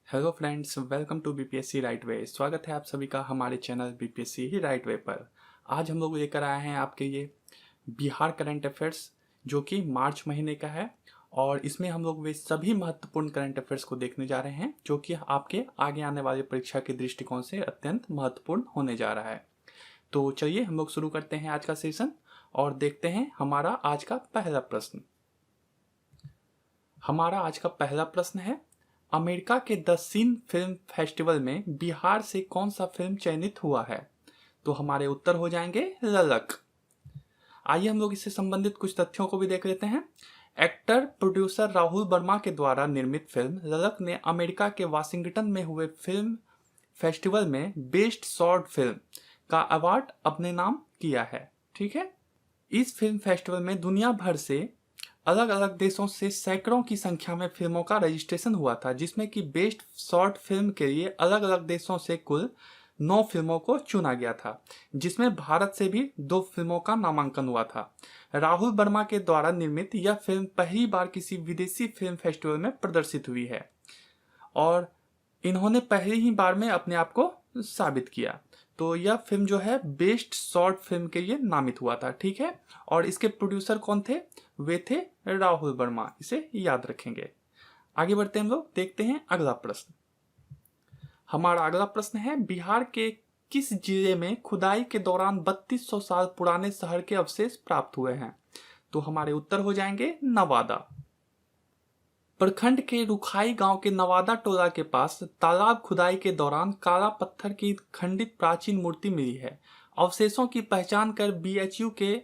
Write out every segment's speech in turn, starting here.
Hello friends, welcome to BPSC right way. स्वागत है आप सभी का हमारे चैनल बीपीएससी ही राइट वे पर। आज हम लोग लेकर आए हैं आपके ये बिहार करंट अफेयर्स, जो कि मार्च महीने का है। और इसमें हम लोग वे सभी महत्वपूर्ण करंट अफेयर्स को देखने जा रहे हैं जो कि आपके आगे आने वाली परीक्षा के दृष्टिकोण से अत्यंत महत्वपूर्ण होने जा रहा है। तो चलिए हम लोग शुरू करते हैं आज का सेशन और देखते हैं हमारा आज का पहला प्रश्न। हमारा आज का पहला प्रश्न है, अमेरिका के द सीन फिल्म फेस्टिवल में बिहार से कौन सा फिल्म चयनित हुआ है? तो हमारे उत्तर हो जाएंगे ललक। आइए हम लोग इससे संबंधित कुछ तथ्यों को भी देख लेते हैं। एक्टर प्रोड्यूसर राहुल वर्मा के द्वारा निर्मित फिल्म ललक ने अमेरिका के वाशिंगटन में हुए फिल्म फेस्टिवल में बेस्ट शॉर्ट फिल्म का अवार्ड अपने नाम किया है। ठीक है, इस फिल्म फेस्टिवल में दुनिया भर से अलग अलग देशों से सैकड़ों की संख्या में फिल्मों का रजिस्ट्रेशन हुआ था, जिसमें कि बेस्ट शॉर्ट फिल्म के लिए अलग अलग देशों से कुल 9 फिल्मों को चुना गया था, जिसमें भारत से भी 2 फिल्मों का नामांकन हुआ था। राहुल वर्मा के द्वारा निर्मित यह फिल्म पहली बार किसी विदेशी फिल्म फेस्टिवल में प्रदर्शित हुई है और इन्होंने पहली ही बार में अपने आप को साबित किया। तो यह फिल्म जो है बेस्ट शॉर्ट फिल्म के लिए नामित हुआ था। ठीक है, और इसके प्रोड्यूसर कौन थे? वे थे राहुल वर्मा। इसे याद रखेंगे। आगे बढ़ते हैं हम लोग, देखते हैं अगला प्रश्न। हमारा अगला प्रश्न है, बिहार के किस जिले में खुदाई के दौरान 3200 साल पुराने शहर के अवशेष प्राप्त हुए हैं? तो हमारे उत्तर हो जाएंगे नवादा। प्रखंड के रुखाई गांव के नवादा टोला के पास तालाब खुदाई के दौरान काला पत्थर की खंडित प्राचीन मूर्ति मिली है। अवशेषों की पहचान कर बीएचयू के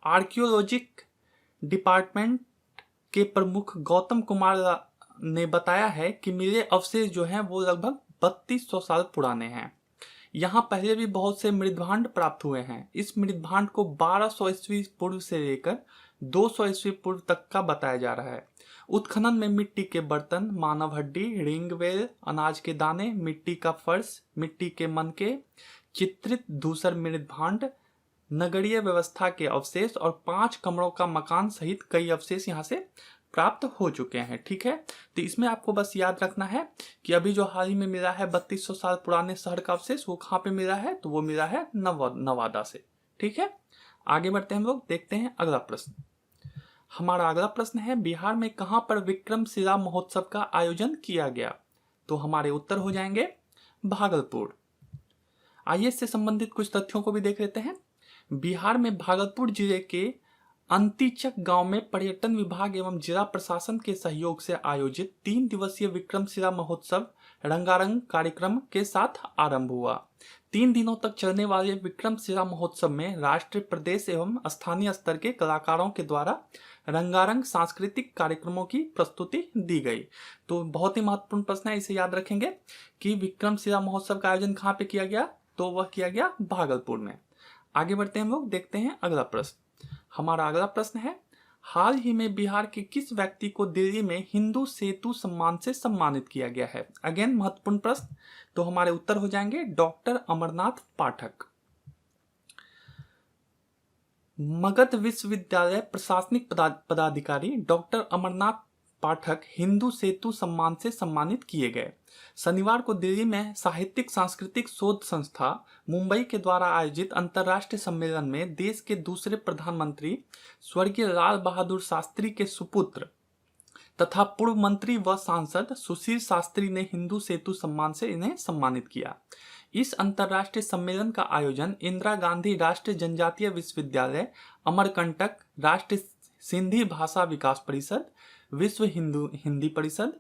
आर्कियोलॉजिक डिपार्टमेंट के प्रमुख गौतम कुमार ने बताया है कि मिले अवशेष जो हैं वो लगभग 3200 साल पुराने हैं। यहाँ पहले भी बहुत से मृदभांड प्राप्त हुए हैं। इस मृदभांड को 1200 ईस्वी पूर्व से लेकर 200 ईस्वी पूर्व तक का बताया जा रहा है। उत्खनन में मिट्टी के बर्तन, मानव हड्डी, रिंग वेल, अनाज के दाने, मिट्टी का फर्श, मिट्टी के मनके, चित्रित धूसर मृदभांड, नगरीय व्यवस्था के अवशेष और 5 कमरों का मकान सहित कई अवशेष यहाँ से प्राप्त हो चुके हैं। ठीक है, तो इसमें आपको बस याद रखना है कि अभी जो हाल ही में मिला है 3200 साल पुराने शहर का अवशेष, वो कहाँ पे मिला है? तो वो मिला है नवादा से। ठीक है, आगे बढ़ते हैं हम लोग, देखते हैं अगला प्रश्न। हमारा अगला प्रश्न है, बिहार में कहाँ पर विक्रमशिला महोत्सव का आयोजन किया गया? तो हमारे उत्तर हो जाएंगे भागलपुर। आइए इससे संबंधित कुछ तथ्यों को भी देख लेते हैं। बिहार में भागलपुर जिले के अंतिचक गांव में पर्यटन विभाग एवं जिला प्रशासन के सहयोग से आयोजित 3 दिवसीय विक्रमशिला महोत्सव रंगारंग कार्यक्रम के साथ आरंभ हुआ। 3 दिनों तक चलने वाले विक्रमशिला महोत्सव में राष्ट्रीय, प्रदेश एवं स्थानीय स्तर के कलाकारों के द्वारा रंगारंग सांस्कृतिक कार्यक्रमों की प्रस्तुति दी गई। तो बहुत ही महत्वपूर्ण प्रश्न है, इसे याद रखेंगे कि विक्रमशिला महोत्सव का आयोजन कहाँ पे किया गया? तो वह किया गया भागलपुर में। आगे बढ़ते हैं हम लोग, देखते हैं अगला प्रश्न। हमारा अगला प्रश्न है, हाल ही में बिहार के किस व्यक्ति को दिल्ली में हिंदू सेतु सम्मान से सम्मानित किया गया है? अगेन महत्वपूर्ण प्रश्न। तो हमारे उत्तर हो जाएंगे डॉक्टर अमरनाथ पाठक। मगध विश्वविद्यालय प्रशासनिक पदाधिकारी डॉक्टर अमरनाथ पाठक हिंदू सेतु सम्मान से सम्मानित किए गए। शनिवार को दिल्ली में साहित्यिक सांस्कृतिक शोध संस्था मुंबई के द्वारा आयोजित अंतर्राष्ट्रीय सम्मेलन में देश के दूसरे प्रधानमंत्री स्वर्गीय लाल बहादुर शास्त्री के सुपुत्र तथा पूर्व मंत्री व सांसद सुशील शास्त्री ने हिंदू सेतु सम्मान से इन्हें सम्मानित किया। इस अंतर्राष्ट्रीय सम्मेलन का आयोजन इंदिरा गांधी राष्ट्रीय जनजातीय विश्वविद्यालय, अमरकंटक, राष्ट्रीय सिंधी भाषा विकास परिषद, विश्व हिंदी परिषद,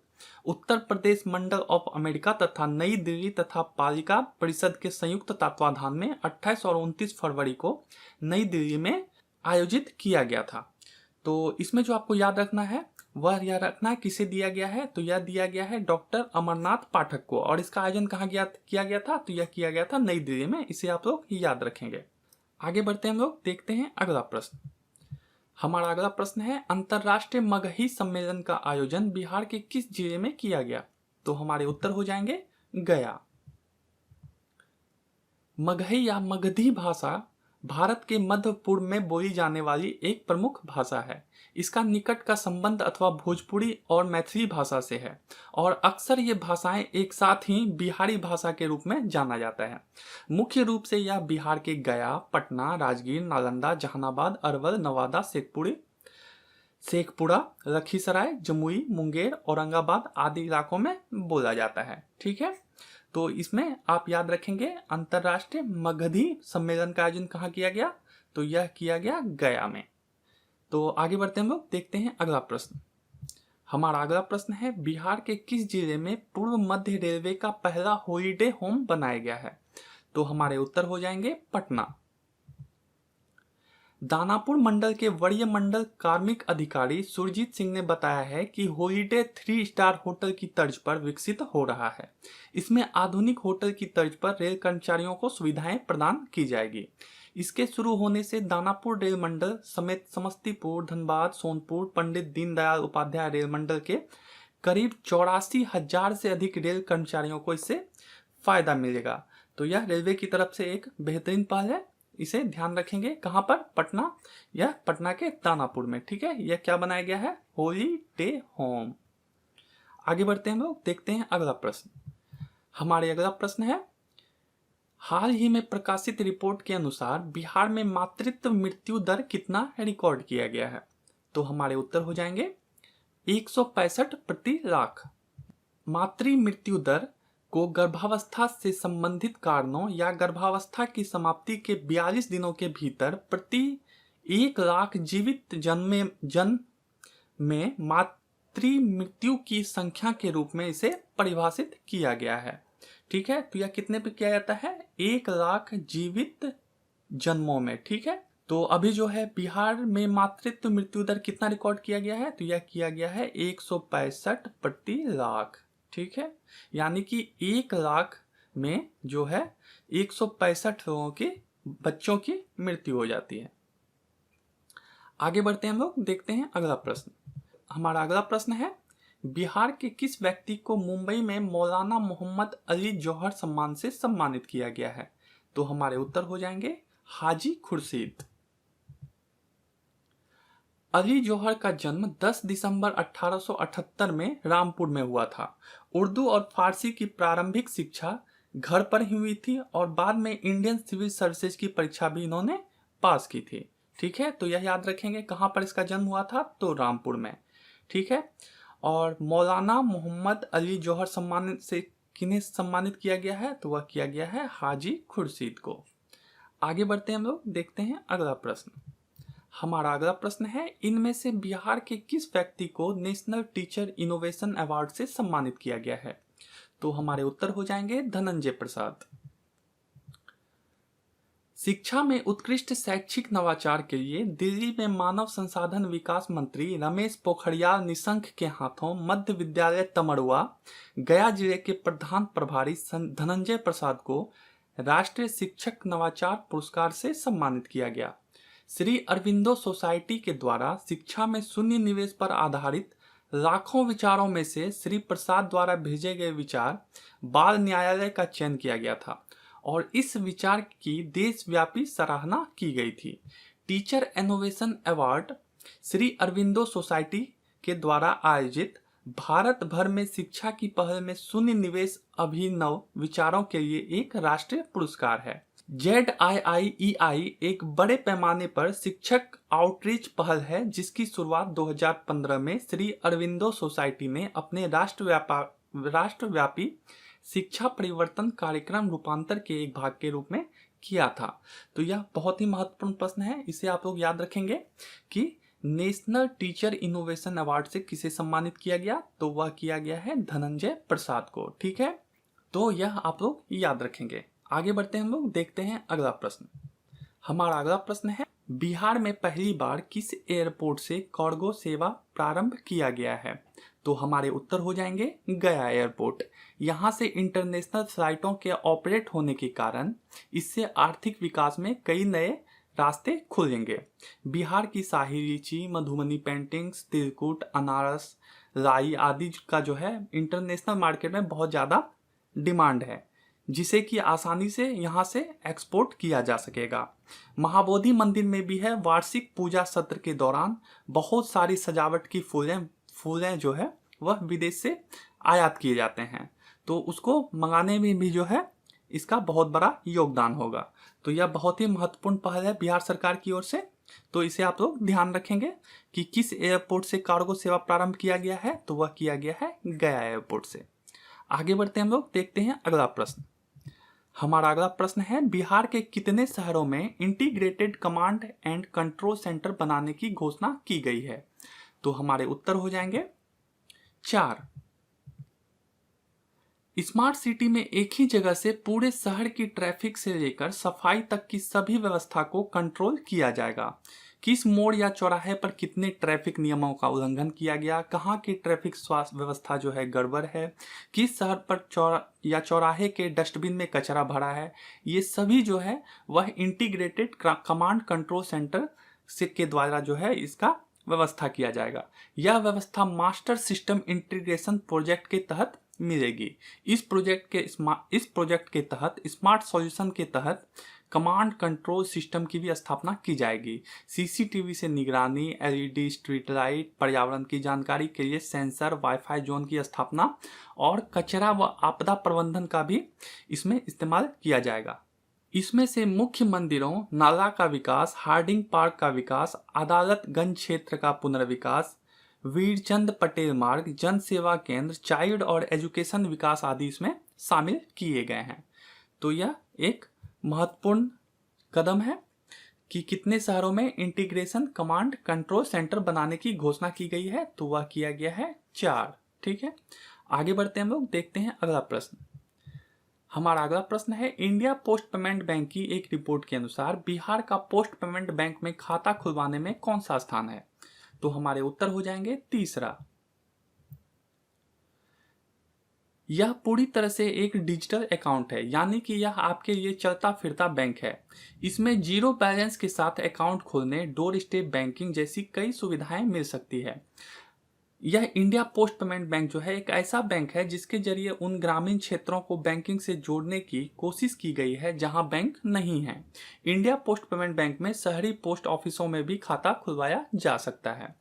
उत्तर प्रदेश मंडल ऑफ अमेरिका तथा नई दिल्ली तथा पालिका परिषद के संयुक्त तत्वाधान में 28 और 29 फरवरी को नई दिल्ली में आयोजित किया गया था। तो इसमें जो आपको याद रखना है वह यह रखना है किसे दिया गया है? तो यह दिया गया है डॉक्टर अमरनाथ पाठक को। और इसका आयोजन कहाँ किया गया था? तो यह किया गया था नई दिल्ली में। इसे आप लोग याद रखेंगे। आगे बढ़ते हैं हम लोग, देखते हैं अगला प्रश्न। हमारा अगला प्रश्न है, अंतर्राष्ट्रीय मगही सम्मेलन का आयोजन बिहार के किस जिले में किया गया? तो हमारे उत्तर हो जाएंगे, गया। मगही या मगधी भाषा भारत के मध्य पूर्व में बोली जाने वाली एक प्रमुख भाषा है। इसका निकट का संबंध अथवा भोजपुरी और मैथिली भाषा से है और अक्सर ये भाषाएं एक साथ ही बिहारी भाषा के रूप में जाना जाता है। मुख्य रूप से यह बिहार के गया, पटना, राजगीर, नालंदा, जहानाबाद, अरवल, नवादा, शेखपुरा, लखीसराय, जमुई, मुंगेर, औरंगाबाद आदि इलाकों में बोला जाता है। ठीक है, तो इसमें आप याद रखेंगे अंतर्राष्ट्रीय मगधी सम्मेलन का आयोजन कहाँ किया गया, तो यह किया गया गया में। तो आगे बढ़ते हैं हम लोग, देखते हैं अगला प्रश्न। हमारा अगला प्रश्न है, बिहार के किस जिले में पूर्व मध्य रेलवे का पहला हॉलीडे होम बनाया गया है, तो हमारे उत्तर हो जाएंगे पटना। दानापुर मंडल के वरीय मंडल कार्मिक अधिकारी सुरजीत सिंह ने बताया है कि हॉलीडे 3 स्टार होटल की तर्ज पर विकसित हो रहा है। इसमें आधुनिक होटल की तर्ज पर रेल कर्मचारियों को सुविधाएं प्रदान की जाएगी। इसके शुरू होने से दानापुर रेल मंडल समेत समस्तीपुर, धनबाद, सोनपुर, पंडित दीनदयाल उपाध्याय रेल मंडल के करीब 84,000 से अधिक रेल कर्मचारियों को इससे फायदा मिलेगा। तो यह रेलवे की तरफ से एक बेहतरीन पहल है, इसे ध्यान रखेंगे। कहां पर, पटना, यह पटना के दानापुर में। ठीक है, यह क्या बनाया गया है, हॉलीडे होम। आगे बढ़ते हैं हम लोग, देखते हैं अगला प्रश्न। हमारे अगला प्रश्न है, हाल ही में प्रकाशित रिपोर्ट के अनुसार बिहार में मातृत्व मृत्यु दर कितना रिकॉर्ड किया गया है, तो हमारे उत्तर हो जाएंगे 165 प्रति लाख। मातृ मृत्यु दर को गर्भावस्था से संबंधित कारणों या गर्भावस्था की समाप्ति के 42 दिनों के भीतर प्रति 1 लाख जीवित जन्म में मातृ मृत्यु की संख्या के रूप में इसे परिभाषित किया गया है। ठीक है, तो यह कितने पे किया जाता है, 1 लाख जीवित जन्मों में। ठीक है, तो अभी जो है बिहार में मातृत्व मृत्यु दर कितना रिकॉर्ड किया गया है, तो यह किया गया है 165 प्रति लाख। ठीक है, यानी कि 1 लाख में जो है 165 लोगों के बच्चों की मृत्यु हो जाती है। आगे बढ़ते हैं हम लोग, देखते हैं अगला प्रश्न। हमारा अगला प्रश्न है, बिहार के किस व्यक्ति को मुंबई में मौलाना मोहम्मद अली जौहर सम्मान से सम्मानित किया गया है, तो हमारे उत्तर हो जाएंगे हाजी खुर्शीद। अली जौहर का जन्म 10 दिसंबर 1878 में रामपुर में हुआ था। उर्दू और फारसी की प्रारंभिक शिक्षा घर पर ही हुई थी और बाद में इंडियन सिविल सर्विसेज की परीक्षा भी इन्होंने पास की थी। ठीक है, तो यह याद रखेंगे कहाँ पर इसका जन्म हुआ था, तो रामपुर में। ठीक है, और मौलाना मोहम्मद अली जौहर सम्मान से किन्हें सम्मानित किया गया है, तो वह किया गया है हाजी खुर्शीद को। आगे बढ़ते हैं हम लोग, देखते हैं अगला प्रश्न। हमारा अगला प्रश्न है, इनमें से बिहार के किस व्यक्ति को नेशनल टीचर इनोवेशन अवार्ड से सम्मानित किया गया है, तो हमारे उत्तर हो जाएंगे धनंजय प्रसाद। शिक्षा में उत्कृष्ट शैक्षिक नवाचार के लिए दिल्ली में मानव संसाधन विकास मंत्री रमेश पोखरियाल निशंक के हाथों मध्य विद्यालय तमड़ुआ गया जिले के प्रधान प्रभारी धनंजय प्रसाद को राष्ट्रीय शिक्षक नवाचार पुरस्कार से सम्मानित किया गया। श्री अरविंदो सोसाइटी के द्वारा शिक्षा में शून्य निवेश पर आधारित लाखों विचारों में से श्री प्रसाद द्वारा भेजे गए विचार बाल न्यायालय का चयन किया गया था और इस विचार की देशव्यापी सराहना की गई थी। Teacher innovation award Shri Aurobindo society के द्वारा आयोजित भारत भर में शिक्षा की पहल में शून्य निवेश अभिनव विचारों के लिए एक राष्ट्रीय पुरस्कार है। ZIIEI एक बड़े पैमाने पर शिक्षक आउटरीच पहल है जिसकी शुरुआत 2015 में श्री अरविंदो सोसाइटी ने अपने राष्ट्रव्यापी शिक्षा परिवर्तन कार्यक्रम रूपांतर के एक भाग के रूप में किया था। तो यह बहुत ही महत्वपूर्ण प्रश्न है, इसे आप लोग याद रखेंगे कि नेशनल टीचर इनोवेशन अवार्ड से किसे सम्मानित किया गया, तो वह किया गया है धनंजय प्रसाद को। ठीक है, तो यह आप लोग याद रखेंगे। आगे बढ़ते हैं हम लोग, देखते हैं अगला प्रश्न। हमारा अगला प्रश्न है, बिहार में पहली बार किस एयरपोर्ट से कार्गो सेवा प्रारंभ किया गया है, तो हमारे उत्तर हो जाएंगे गया एयरपोर्ट। यहाँ से इंटरनेशनल फ्लाइटों के ऑपरेट होने के कारण इससे आर्थिक विकास में कई नए रास्ते खुलेंगे। बिहार की शाही लीची, मधुबनी पेंटिंग्स, तिलकुट, अनारस, लाई आदि का जो है इंटरनेशनल मार्केट में बहुत ज़्यादा डिमांड है, जिसे कि आसानी से यहाँ से एक्सपोर्ट किया जा सकेगा। महाबोधि मंदिर में भी है वार्षिक पूजा सत्र के दौरान बहुत सारी सजावट की फूलें जो है वह विदेश से आयात किए जाते हैं, तो उसको मंगाने में भी जो है इसका बहुत बड़ा योगदान होगा। तो यह बहुत ही महत्वपूर्ण पहल है बिहार सरकार की ओर से, तो इसे आप लोग ध्यान रखेंगे कि किस एयरपोर्ट से कार्गो सेवा प्रारंभ किया गया है, तो वह किया गया है गया एयरपोर्ट से। आगे बढ़ते हैं हम लोग, देखते हैं अगला प्रश्न। हमारा अगला प्रश्न है बिहार के कितने शहरों में integrated command and control centre बनाने की घोषणा की गई है, तो हमारे उत्तर हो जाएंगे 4। स्मार्ट सिटी में एक ही जगह से पूरे शहर की ट्रैफिक से लेकर सफाई तक की सभी व्यवस्था को कंट्रोल किया जाएगा। किस मोड़ या चौराहे पर कितने ट्रैफिक नियमों का उल्लंघन किया गया, कहाँ की ट्रैफिक स्वास्थ्य व्यवस्था जो है गड़बड़ है, किस शहर पर चौराहे के डस्टबिन में कचरा भरा है, ये सभी जो है वह इंटीग्रेटेड कमांड कंट्रोल सेंटर से के द्वारा जो है इसका व्यवस्था किया जाएगा। यह व्यवस्था मास्टर सिस्टम इंटीग्रेशन प्रोजेक्ट के तहत मिलेगी। इस प्रोजेक्ट के तहत स्मार्ट सॉल्यूशन के तहत कमांड कंट्रोल सिस्टम की भी स्थापना की जाएगी। सीसीटीवी से निगरानी, एलईडी स्ट्रीट लाइट, पर्यावरण की जानकारी के लिए सेंसर, वाईफाई जोन की स्थापना और कचरा व आपदा प्रबंधन का भी इसमें इस्तेमाल किया जाएगा। इसमें से मुख्य मंदिरों, नाला का विकास, हार्डिंग पार्क का विकास, अदालतगंज क्षेत्र का पुनर्विकास, वीरचंद पटेल मार्ग, जन सेवा केंद्र, चाइल्ड और एजुकेशन विकास आदि इसमें शामिल किए गए हैं। तो यह एक महत्वपूर्ण कदम है कि कितने शहरों में इंटीग्रेशन कमांड कंट्रोल सेंटर बनाने की घोषणा की गई है, तो वह किया गया है 4। ठीक है, आगे बढ़ते हैं हम लोग, देखते हैं अगला प्रश्न। हमारा अगला प्रश्न है इंडिया पोस्ट पेमेंट बैंक की एक रिपोर्ट के अनुसार बिहार का पोस्ट पेमेंट बैंक में खाता खुलवाने में कौन सा स्थान है, तो हमारे उत्तर हो जाएंगे 3। यह पूरी तरह से एक डिजिटल अकाउंट है, यानी कि यह आपके लिए चलता फिरता बैंक है। इसमें जीरो बैलेंस के साथ अकाउंट खोलने, डोर स्टेप बैंकिंग जैसी कई सुविधाएं मिल सकती है। यह इंडिया पोस्ट पेमेंट बैंक जो है एक ऐसा बैंक है जिसके जरिए उन ग्रामीण क्षेत्रों को बैंकिंग से जोड़ने की कोशिश की गई है जहां बैंक नहीं है। इंडिया पोस्ट पेमेंट बैंक में शहरी पोस्ट ऑफिसों में भी खाता खुलवाया जा सकता है।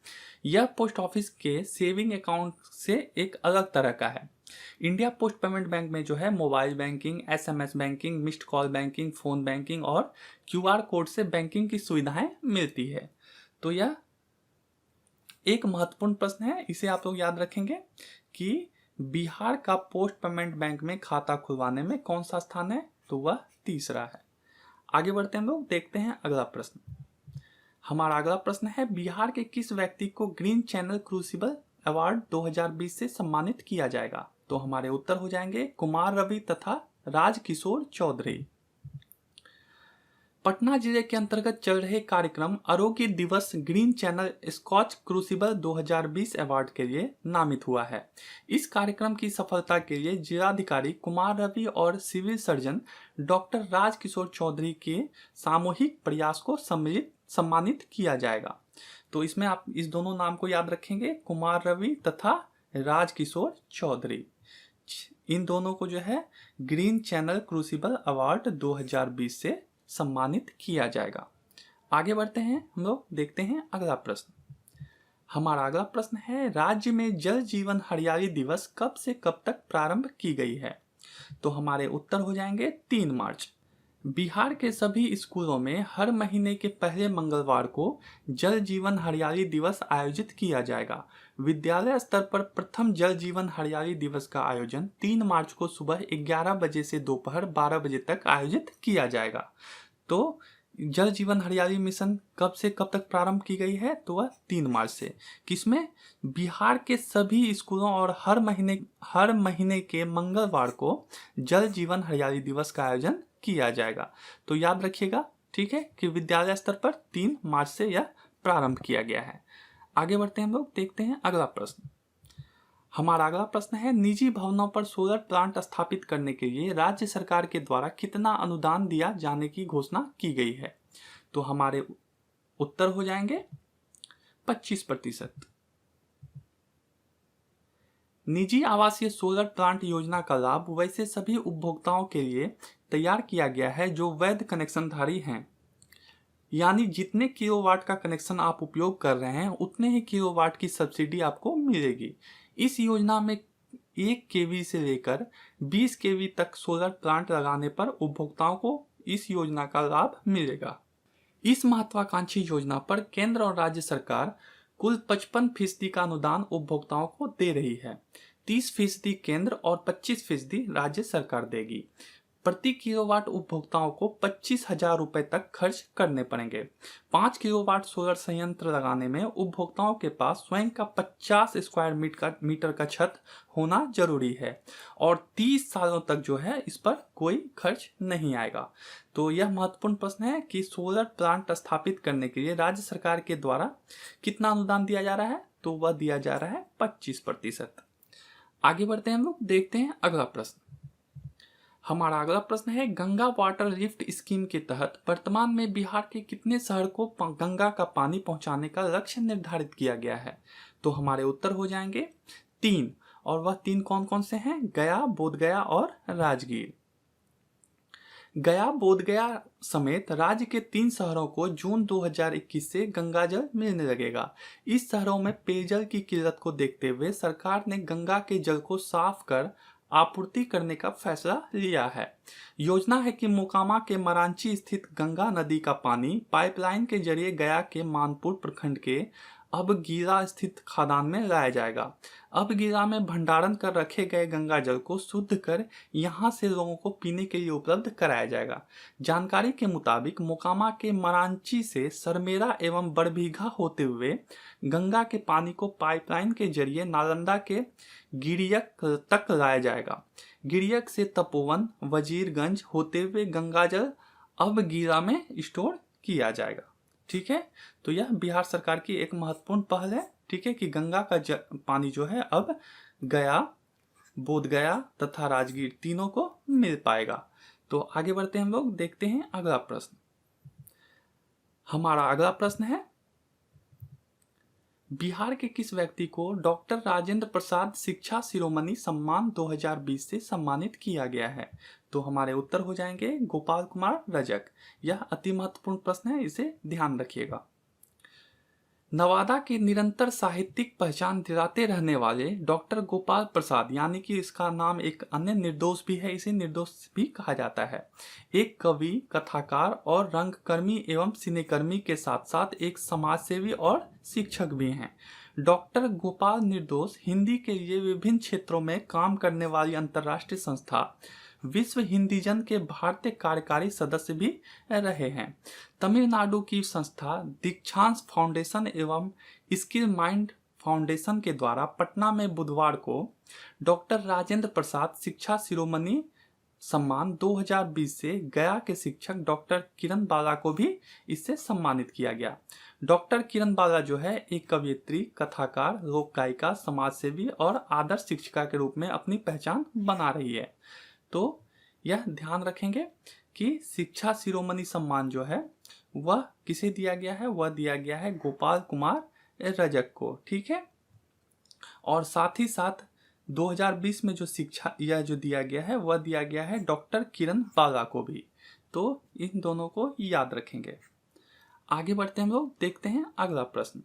यह पोस्ट ऑफिस के सेविंग अकाउंट से एक अलग तरह का है। इंडिया पोस्ट पेमेंट बैंक में जो है mobile banking, SMS banking, missed call banking, phone banking और क्यूआर कोड से बैंकिंग की सुविधाएं मिलती है। तो यह एक महत्वपूर्ण प्रश्न है, इसे आप लोग याद रखेंगे कि बिहार का पोस्ट पेमेंट बैंक में खाता खुलवाने में कौन सा स्थान है, तो वह 3 है। आगे बढ़ते हैं हम लोग, देखते हैं अगला प्रश्न। हमारा अगला प्रश्न है बिहार के किस व्यक्ति को ग्रीन चैनल क्रूसिबल अवार्ड 2020 से सम्मानित किया जाएगा, तो हमारे उत्तर हो जाएंगे कुमार रवि तथा राजकिशोर चौधरी। पटना जिले के अंतर्गत चल रहे कार्यक्रम आरोग्य दिवस green channel Skoch crucible 2020 award के लिए नामित हुआ है। इस कार्यक्रम की सफलता के लिए जिलाधिकारी कुमार रवि और civil surgeon doctor Rajkishore Chaudhary के सामूहिक प्रयास को सम्मानित किया जाएगा। तो इसमें आप इस दोनों नाम को याद रखेंगे, कुमार रवि तथा राजकिशोर चौधरी। इन दोनों को जो है ग्रीन चैनल क्रूसिबल अवार्ड 2020 से सम्मानित किया जाएगा। आगे बढ़ते हैं हम लोग, देखते हैं अगला प्रश्न। हमारा अगला प्रश्न है राज्य में जल जीवन हरियाली दिवस कब से कब तक प्रारंभ की गई है, तो हमारे उत्तर हो जाएंगे 3 मार्च। बिहार के सभी स्कूलों में हर महीने के पहले मंगलवार को जल जीवन हरियाली दिवस आयोजित किया जाएगा। विद्यालय स्तर पर प्रथम जल जीवन हरियाली दिवस का आयोजन 3 मार्च को सुबह 11 बजे से दोपहर 12 बजे तक आयोजित किया जाएगा। तो जल जीवन हरियाली मिशन कब से कब तक प्रारंभ की गई है, तो वह 3 मार्च से। किसमें? बिहार के सभी स्कूलों और हर महीने के मंगलवार को जल जीवन हरियाली दिवस का आयोजन किया जाएगा। तो याद रखिएगा, ठीक है, कि विद्यालय स्तर पर 3 मार्च से यह प्रारंभ किया गया है। आगे बढ़ते हैं हम लोग, देखते हैं अगला प्रश्न। हमारा अगला प्रश्न है निजी भवनों पर सोलर प्लांट स्थापित करने के लिए राज्य सरकार के द्वारा कितना अनुदान दिया जाने की घोषणा की गई है, तो हमारे उत्तर हो जाएंगे 25%। निजी आवासीय सोलर प्लांट योजना का लाभ वैसे सभी उपभोक्ताओं के लिए तैयार किया गया है जो वैध कनेक्शनधारी हैं, यानी जितने किलोवाट का कनेक्शन आप उपयोग कर रहे हैं उतने ही किलोवाट की सब्सिडी आपको मिलेगी। इस योजना में 1 केवी से लेकर 20 केवी तक सोलर प्लांट लगाने पर उपभोक्ताओं को इस योजना का लाभ मिलेगा। इस महत्वाकांक्षी योजना पर केंद्र और राज्य सरकार कुल 55% का अनुदान उपभोक्ताओं को दे रही है। 30% केंद्र और 25% राज्य सरकार देगी। प्रति किलोवाट उपभोक्ताओं को 25,000 रुपए तक खर्च करने पड़ेंगे। 5 किलोवाट सोलर संयंत्र लगाने में उपभोक्ताओं के पास स्वयं का 50 स्क्वायर मीटर का छत होना जरूरी है और 30 सालों तक जो है इस पर कोई खर्च नहीं आएगा। तो यह महत्वपूर्ण प्रश्न है कि सोलर प्लांट स्थापित करने के लिए राज्य सरकार के द्वारा कितना अनुदान दिया जा रहा है, तो वह दिया जा रहा है 25%। आगे बढ़ते हैं हम लोग, देखते हैं अगला प्रश्न। हमारा अगला प्रश्न है, गंगा वाटर लिफ्ट स्कीम के तहत वर्तमान में बिहार के कितने शहर को गंगा का पानी पहुंचाने का लक्ष्य निर्धारित किया गया है? तो हमारे उत्तर हो जाएंगे 3, और वह 3 कौन कौन से हैं? गया, बोधगया और राजगीर। गया, बोधगया समेत राज्य के 3 शहरों को जून 2021 से गंगा जल मिलने लगेगा। इस शहरों में पेयजल की किल्लत को देखते हुए सरकार ने गंगा के जल को साफ कर आपूर्ति करने का फैसला लिया है। योजना है कि मोकामा के मरांची स्थित गंगा नदी का पानी पाइपलाइन के जरिए गया के मानपुर प्रखंड के अबगीरा स्थित खदान में लाया जाएगा। अबगीरा में भंडारण कर रखे गए गंगा जल को शुद्ध कर यहां से लोगों को पीने के लिए उपलब्ध कराया जाएगा। जानकारी के मुताबिक मोकामा के मरांची से सरमेरा एवं बड़भीघा होते हुए गंगा के पानी को पाइपलाइन के जरिए नालंदा के गिरियक तक लाया जाएगा। गिरियक से तपोवन, वजीरगंज होते हुए गंगा जल अबगीरा में स्टोर किया जाएगा। ठीक है, तो यह बिहार सरकार की एक महत्वपूर्ण पहल है। ठीक है, कि गंगा का पानी जो है अब गया, बोधगया तथा राजगीर तीनों को मिल पाएगा। तो आगे बढ़ते हैं हम लोग, देखते हैं अगला प्रश्न। हमारा अगला प्रश्न है, बिहार के किस व्यक्ति को डॉक्टर राजेंद्र प्रसाद शिक्षा शिरोमणि सम्मान 2020 से सम्मानित किया गया है? तो हमारे उत्तर हो जाएंगे गोपाल कुमार रजक। यह अति महत्वपूर्ण प्रश्न है, इसे ध्यान रखिएगा। नवादा की निरंतर साहित्यिक पहचान दिलाते रहने वाले डॉक्टर गोपाल प्रसाद, यानी कि इसका नाम एक अन्य निर्दोष भी है, इसे निर्दोष भी कहा जाता है, एक कवि, कथाकार और रंगकर्मी एवं सिनेकर्मी के साथ साथ एक समाजसेवी और शिक्षक भी हैं। डॉक्टर गोपाल निर्दोष हिंदी के लिए विभिन्न क्षेत्रों में काम करने वाली अंतर्राष्ट्रीय संस्था विश्व हिंदीजन के भारतीय कार्यकारी सदस्य भी रहे हैं। तमिलनाडु की संस्था दीक्षांत फाउंडेशन एवं स्किल माइंड फाउंडेशन के द्वारा पटना में बुधवार को डॉक्टर राजेंद्र प्रसाद शिक्षा शिरोमणि सम्मान 2020 से गया के शिक्षक डॉक्टर किरण बाला को भी इससे सम्मानित किया गया। डॉक्टर किरण बाला जो है एक कवयित्री, कथाकार, लोक गायिका, समाजसेवी और आदर्श शिक्षिका के रूप में अपनी पहचान बना रही है। तो यह ध्यान रखेंगे कि शिक्षा शिरोमणि सम्मान जो है वह किसे दिया गया है? वह दिया गया है गोपाल कुमार रजक को। ठीक है, और साथ ही साथ 2020 में जो शिक्षा यह जो दिया गया है वह दिया गया है डॉक्टर किरण बाला को भी। तो इन दोनों को याद रखेंगे। आगे बढ़ते हैं हम लोग, देखते हैं अगला प्रश्न।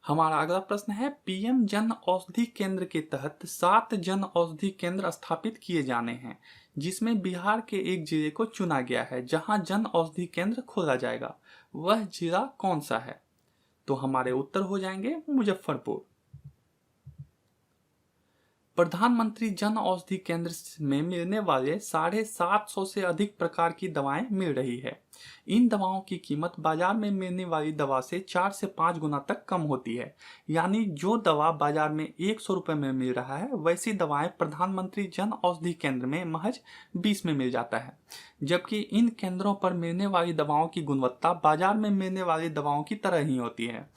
हमारा अगला प्रश्न है, पीएम जन औषधि केंद्र के तहत 7 जन औषधि केंद्र स्थापित किए जाने हैं, जिसमें बिहार के एक जिले को चुना गया है जहां जन औषधि केंद्र खोला जाएगा। वह जिला कौन सा है? तो हमारे उत्तर हो जाएंगे मुजफ्फरपुर। प्रधानमंत्री जन औषधि केंद्र में मिलने वाले 750 से अधिक प्रकार की दवाएं मिल रही है। इन दवाओं की कीमत बाजार में मिलने वाली दवा से 4 से 5 गुना तक कम होती है, यानी जो दवा बाजार में 100 रुपए में मिल रहा है वैसी दवाएं प्रधानमंत्री जन औषधि केंद्र में महज 20 में मिल जाता है, जबकि इन केंद्रों पर मिलने वाली दवाओं की गुणवत्ता बाजार में मिलने वाली दवाओं की तरह ही होती है।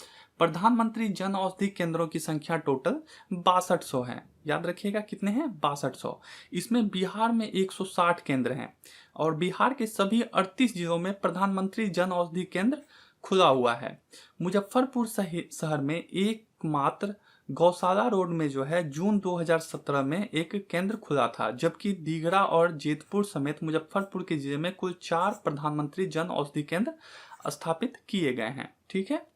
प्रधानमंत्री जन औषधि केंद्रों की संख्या टोटल 6200 है। याद रखिएगा कितने हैं? 6200। इसमें बिहार में 160 केंद्र हैं और बिहार के सभी 38 जिलों में प्रधानमंत्री जन औषधि केंद्र खुला हुआ है। मुजफ्फरपुर शहर में एकमात्र गौशाला रोड में जो है जून 2017 में एक केंद्र खुला था, जबकि दीघड़ा और जेतपुर समेत मुजफ्फरपुर के जिले में कुल 4 प्रधानमंत्री जन औषधि केंद्र स्थापित किए गए हैं। ठीक है,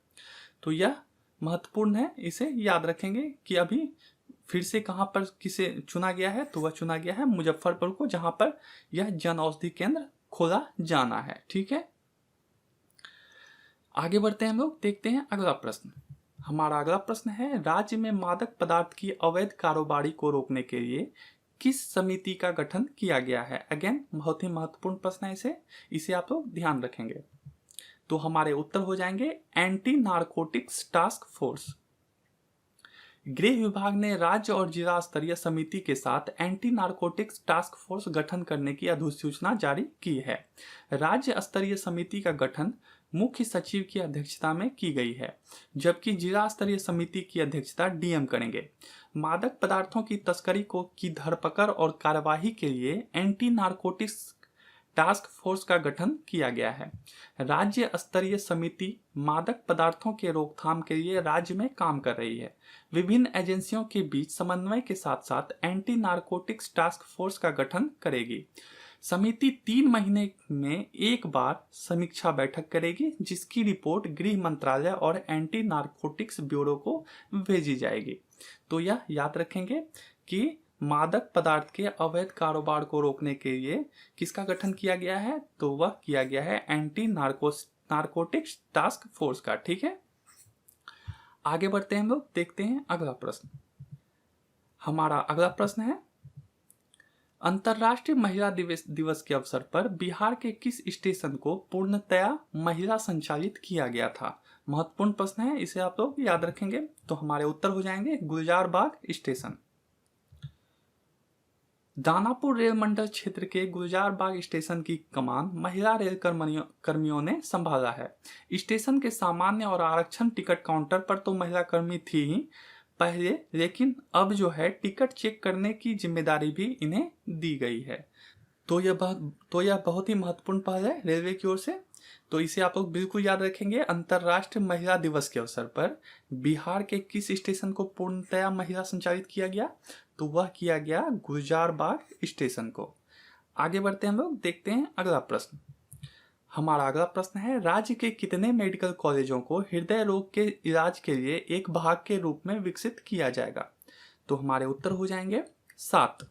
तो यह महत्वपूर्ण है, इसे याद रखेंगे कि अभी फिर से कहां पर किसे चुना गया है, तो वह चुना गया है मुजफ्फरपुर को, जहां पर यह जन औषधि केंद्र खोला जाना है। ठीक है, आगे बढ़ते हैं हम लोग, देखते हैं अगला प्रश्न। हमारा अगला प्रश्न है, राज्य में मादक पदार्थ की अवैध कारोबारी को रोकने के लिए किस समिति का गठन किया गया है। अगेन बहुत ही महत्वपूर्ण प्रश्न है, इसे आप लोग ध्यान रखेंगे। तो हमारे उत्तर हो जाएंगे एंटी नारकोटिक्स टास्क फोर्स। गृह विभाग ने राज्य और जिला स्तरीय समिति के साथ एंटी नारकोटिक्स टास्क फोर्स गठन करने की अधिसूचना जारी की है। राज्य स्तरीय समिति का गठन मुख्य सचिव की अध्यक्षता में की गई है, जबकि जिला स्तरीय समिति की अध्यक्षता डीएम करेंगे। मादक पदार्थों की तस्करी की धरपकड़ और कार्यवाही के लिए एंटी नारकोटिक्स टास्क फोर्स का गठन किया गया है। राज्य स्तरीय समिति मादक पदार्थों के रोकथाम के लिए राज्य में काम कर रही है। विभिन्न एजेंसियों के बीच समन्वय के साथ साथ एंटी नारकोटिक्स टास्क फोर्स का गठन करेगी। समिति 3 महीने में एक बार समीक्षा बैठक करेगी, जिसकी रिपोर्ट गृह मंत्रालय और एंटी नारकोटिक्स ब्यूरो को भेजी जाएगी। तो यह याद रखेंगे कि मादक पदार्थ के अवैध कारोबार को रोकने के लिए किसका गठन किया गया है, तो वह किया गया है एंटी नारकोटिक्स टास्क फोर्स का। ठीक है, आगे बढ़ते हैं हम लोग, देखते हैं अगला प्रश्न। हमारा अगला प्रश्न है, अंतर्राष्ट्रीय महिला दिवस के अवसर पर बिहार के किस स्टेशन को पूर्णतया महिला संचालित किया गया था। महत्वपूर्ण प्रश्न है, इसे आप लोग याद रखेंगे। तो हमारे उत्तर हो जाएंगे गुलजार बाग स्टेशन। दानापुर रेल मंडल क्षेत्र के गुलजार बाग स्टेशन की कमान महिला रेल कर्मियों ने संभाला है। स्टेशन के सामान्य और आरक्षण टिकट काउंटर पर तो महिला कर्मी थी ही पहले, लेकिन अब जो है टिकट चेक करने की जिम्मेदारी भी इन्हें दी गई है। तो यह बहुत ही महत्वपूर्ण पहल है रेलवे की ओर से, तो इसे आप लोग बिल्कुल याद रखेंगे। अंतर्राष्ट्रीय महिला दिवस के अवसर पर बिहार के किस स्टेशन को पूर्णतया महिला संचालित किया गया, तो वह किया गया गुलजार बाग स्टेशन को। आगे बढ़ते हैं हम लोग, देखते हैं अगला प्रश्न। हमारा अगला प्रश्न है, राज्य के कितने मेडिकल कॉलेजों को हृदय रोग के इलाज के लिए एक भाग के रूप में विकसित किया जाएगा। तो हमारे उत्तर हो जाएंगे 7।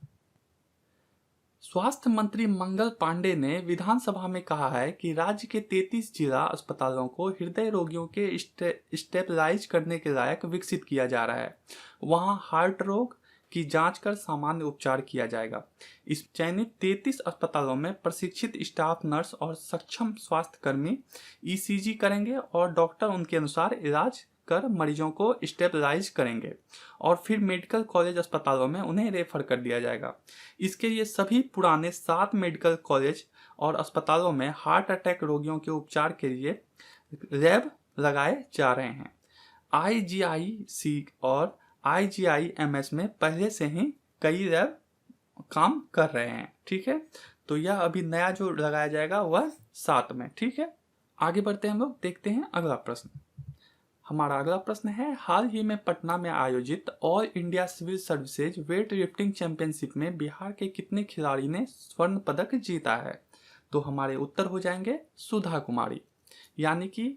स्वास्थ्य मंत्री मंगल पांडे ने विधानसभा में कहा है कि राज्य के 33 जिला अस्पतालों को हृदय रोगियों के स्टेबलाइज करने के लायक विकसित किया जा रहा है। वहां हार्ट रोग की जांच कर सामान्य उपचार किया जाएगा। इस चयनित 33 अस्पतालों में प्रशिक्षित स्टाफ नर्स और सक्षम स्वास्थ्य कर्मी ईसीजी करेंगे और डॉक्टर उनके अनुसार इलाज कर मरीजों को स्टेबलाइज करेंगे और फिर मेडिकल कॉलेज अस्पतालों में उन्हें रेफर कर दिया जाएगा। इसके लिए सभी पुराने 7 मेडिकल कॉलेज और अस्पतालों में हार्ट अटैक रोगियों के उपचार के लिए लैब लगाए जा रहे हैं। IGIC और IGIMS में पहले से ही कई लैब काम कर रहे हैं। ठीक है, तो यह अभी नया जो लगाया जाएगा वह 7 में। ठीक है, आगे बढ़ते हैं हम लोग, देखते हैं अगला प्रश्न। हमारा अगला प्रश्न है, हाल ही में पटना में आयोजित all India civil services weight lifting championship में बिहार के कितने खिलाड़ी ने स्वर्ण पदक जीता है। तो हमारे उत्तर हो जाएंगे सुधा कुमारी। यानी कि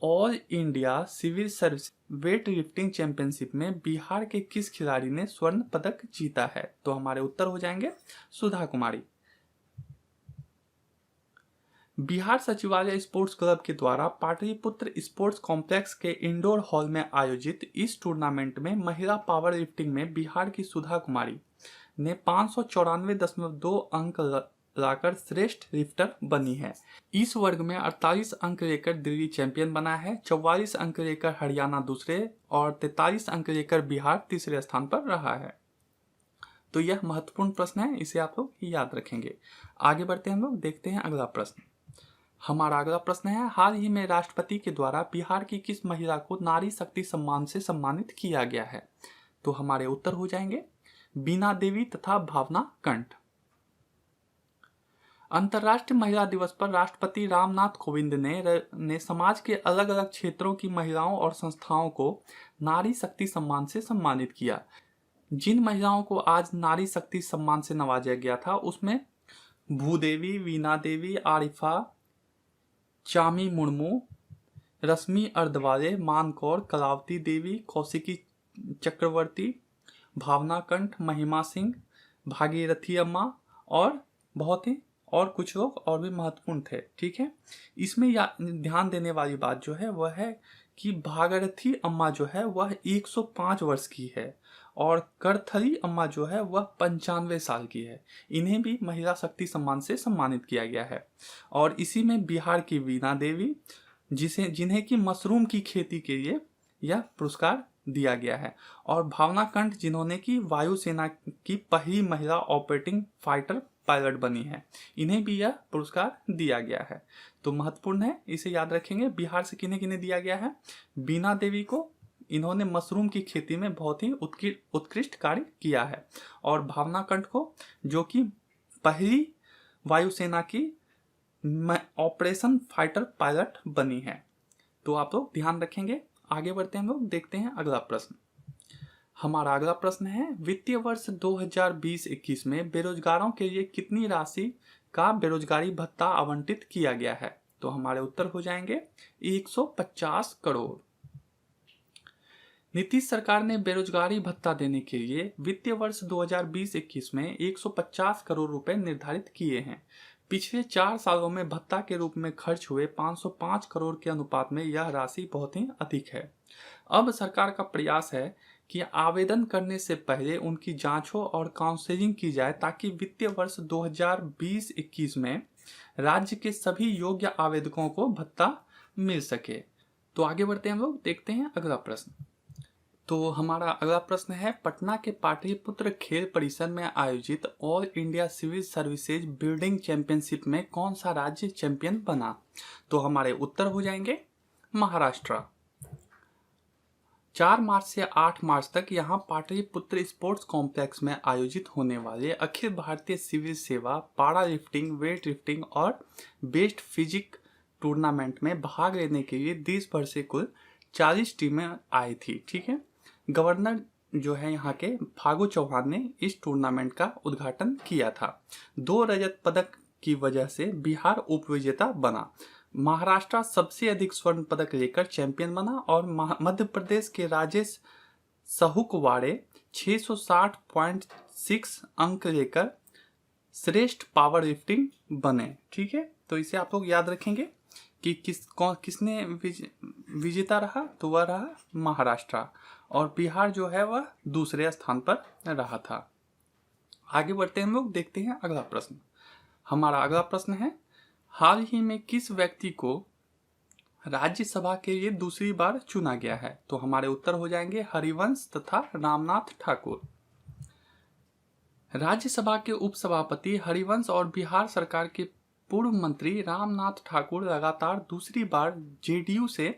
all India civil service weight lifting championship में बिहार के किस खिलाड़ी ने स्वर्ण पदक जीता है। तो हमारे उत्तर हो जाएंगे सुधा कुमारी। बिहार सचिवालय स्पोर्ट्स क्लब के द्वारा पाटलिपुत्र स्पोर्ट्स कॉम्प्लेक्स के इंडोर हॉल में आयोजित इस टूर्नामेंट में महिला पावर लिफ्टिंग में बिहार की सुधा कुमारी ने 594.2 अंक लाकर श्रेष्ठ लिफ्टर बनी है। इस वर्ग में 48 अंक लेकर दिल्ली चैंपियन बना है, 44 अंक लेकर हरियाणा दूसरे और 43 अंक लेकर बिहार तीसरे स्थान पर रहा है। तो यह महत्वपूर्ण प्रश्न है, इसे आप लोग याद रखेंगे। आगे बढ़ते हैं हम लोग, देखते हैं अगला प्रश्न। हमारा अगला प्रश्न है, हाल ही में राष्ट्रपति के द्वारा बिहार की किस महिला को नारी शक्ति सम्मान से सम्मानित किया गया है। तो हमारे उत्तर हो जाएंगे बीना देवी तथा भावना कंठ। अंतर्राष्ट्रीय महिला दिवस पर राष्ट्रपति रामनाथ कोविंद ने समाज के अलग अलग क्षेत्रों की महिलाओं और संस्थाओं को नारी शक्ति सम्मान से सम्मानित किया। जिन महिलाओं को आज नारी शक्ति सम्मान से नवाजा गया था उसमें भूदेवी, वीना देवी, आरिफा, चामी मुर्मू, रश्मि अर्धवाले, मानकौर, कलावती देवी, कौशिकी चक्रवर्ती, भावना कंठ, महिमा सिंह, भागीरथी अम्मा और बहुत ही और कुछ लोग और भी महत्वपूर्ण थे। ठीक है, इसमें ध्यान देने वाली बात जो है वह है कि भागीरथी अम्मा जो है वह 105 वर्ष की है और करथली अम्मा जो है वह 95 साल की है। इन्हें भी महिला शक्ति सम्मान से सम्मानित किया गया है। और इसी में बिहार की वीना देवी जिन्हें की मशरूम की खेती के लिए यह पुरस्कार दिया गया है, और भावना कंठ जिन्होंने की वायुसेना की पहली महिला ऑपरेटिंग फाइटर पायलट बनी है, इन्हें भी यह पुरस्कार दिया गया है। तो महत्वपूर्ण है, इसे याद रखेंगे। बिहार से किन्हें किन्हें दिया गया है? बीना देवी को, इन्होंने मशरूम की खेती में बहुत ही उत्कृष्ट कार्य किया है, और भावना कंठ को जो कि पहली वायुसेना की ऑपरेशन फाइटर पायलट बनी है। तो आप लोग ध्यान रखेंगे। आगे बढ़ते हैं, हम लोग देखते हैं अगला प्रश्न। हमारा अगला प्रश्न है, वित्तीय वर्ष 2020-21 में बेरोजगारों के लिए कितनी राशि का बेरोजगारी भत्ता आवंटित किया गया है? तो हमारे उत्तर हो जाएंगे 150 करोड़। नीतीश सरकार ने बेरोजगारी भत्ता देने के लिए वित्तीय वर्ष 2020-21 में 150 करोड़ रुपए निर्धारित किए हैं। पिछले 4 सालों में भत्ता के रूप में खर्च हुए 505 करोड़ के अनुपात में यह राशि बहुत ही अधिक है। अब सरकार का प्रयास है कि आवेदन करने से पहले उनकी जांच हो और काउंसलिंग की जाए, ताकि वित्तीय वर्ष 2020-21 में राज्य के सभी योग्य आवेदकों को भत्ता मिल सके। तो आगे बढ़ते हैं, हम लोग देखते हैं अगला प्रश्न। तो हमारा अगला प्रश्न है, पटना के पाटलिपुत्र खेल परिसर में आयोजित all India civil services building championship में कौन सा राज्य चैंपियन बना? तो हमारे उत्तर हो जाएंगे महाराष्ट्र। 4 मार्च से 8 मार्च तक यहाँ पाटलिपुत्र स्पोर्ट्स कॉम्प्लेक्स में आयोजित होने वाले अखिल भारतीय सिविल सेवा पारा लिफ्टिंग, वेट लिफ्टिंग और बेस्ट फिजिक टूर्नामेंट में भाग लेने के लिए देश भर से कुल 40 टीमें आई थी। ठीक है, गवर्नर जो है यहाँ के फागू चौहान ने इस टूर्नामेंट का उद्घाटन किया था। 2 रजत पदक की वजह से बिहार उपविजेता बना। महाराष्ट्र सबसे अधिक स्वर्ण पदक लेकर चैंपियन बना और मध्य प्रदेश के राजेश सहुकवाड़े 660.6 अंक लेकर श्रेष्ठ पावर लिफ्टिंग बने। ठीक है, तो इसे आप लोग याद रखेंगे कि किसने विजेता रहा? तो वह रहा महाराष्ट्र, और बिहार जो है वह दूसरे स्थान पर रहा था। आगे बढ़ते हैं, हम लोग देखते हैं अगला प्रश्न। हमारा अगला प्रश्न है, हाल ही में किस व्यक्ति को राज्यसभा के लिए दूसरी बार चुना गया है? तो हमारे उत्तर हो जाएंगे हरिवंश तथा रामनाथ ठाकुर। राज्यसभा के उपसभापति हरिवंश और बिहार सरकार के पूर्व मंत्री रामनाथ ठाकुर लगातार दूसरी बार जेडीयू से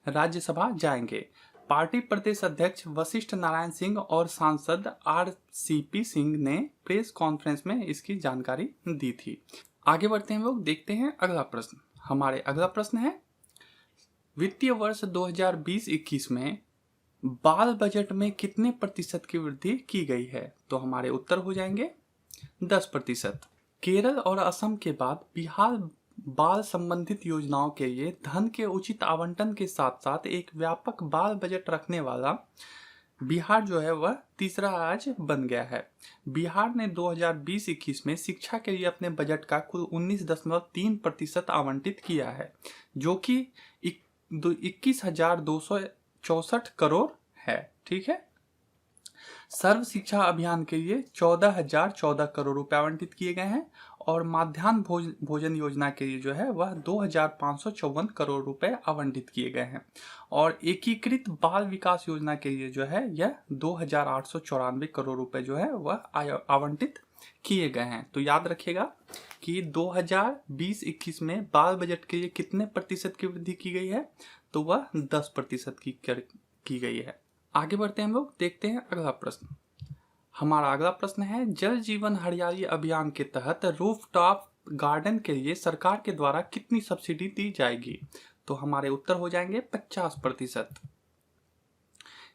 राज्यसभा जाएंगे। पार्टी प्रदेश अध्यक्ष वशिष्ठ नारायण सिंह और सांसद आरसीपी सिंह ने प्रेस कॉन्फ्रेंस में इसकी जानकारी दी थी। आगे बढ़ते हैं, लोग देखते हैं अगला प्रश्न। हमारे अगला प्रश्न है, वित्तीय वर्ष 2020-21 में बाल बजट में कितने प्रतिशत की वृद्धि की गई है? तो हमारे उत्तर हो जाएंगे 10%। केरल और असम के बाद बिहार बाल संबंधित योजनाओं के लिए धन के उचित आवंटन के साथ साथ एक व्यापक बाल बजट रखने वाला बिहार जो है वह तीसरा राज्य बन गया है। बिहार ने 2020-21 में शिक्षा के लिए अपने बजट का कुल 19.3% आवंटित किया है, जो कि 21,264 करोड़ है। ठीक है, सर्व शिक्षा अभियान के लिए 14,014 करोड़ रुपए आवंटित किए गए हैं, और माध्याह्न भोजन योजना के लिए जो है वह 2,554 करोड़ रुपए आवंटित किए गए हैं, और एकीकृत बाल विकास योजना के लिए जो है यह 2,894 करोड़ रुपए जो है वह आवंटित किए गए हैं। तो याद रखिएगा कि 2020-21 में बाल बजट के लिए कितने प्रतिशत की वृद्धि की गई है? तो वह 10% की गई है। आगे बढ़ते हैं, हम लोग देखते हैं अगला प्रश्न। हमारा अगला प्रश्न है, जल जीवन हरियाली अभियान के तहत रूफटॉप गार्डन के लिए सरकार के द्वारा कितनी सब्सिडी दी जाएगी? तो हमारे उत्तर हो जाएंगे 50%।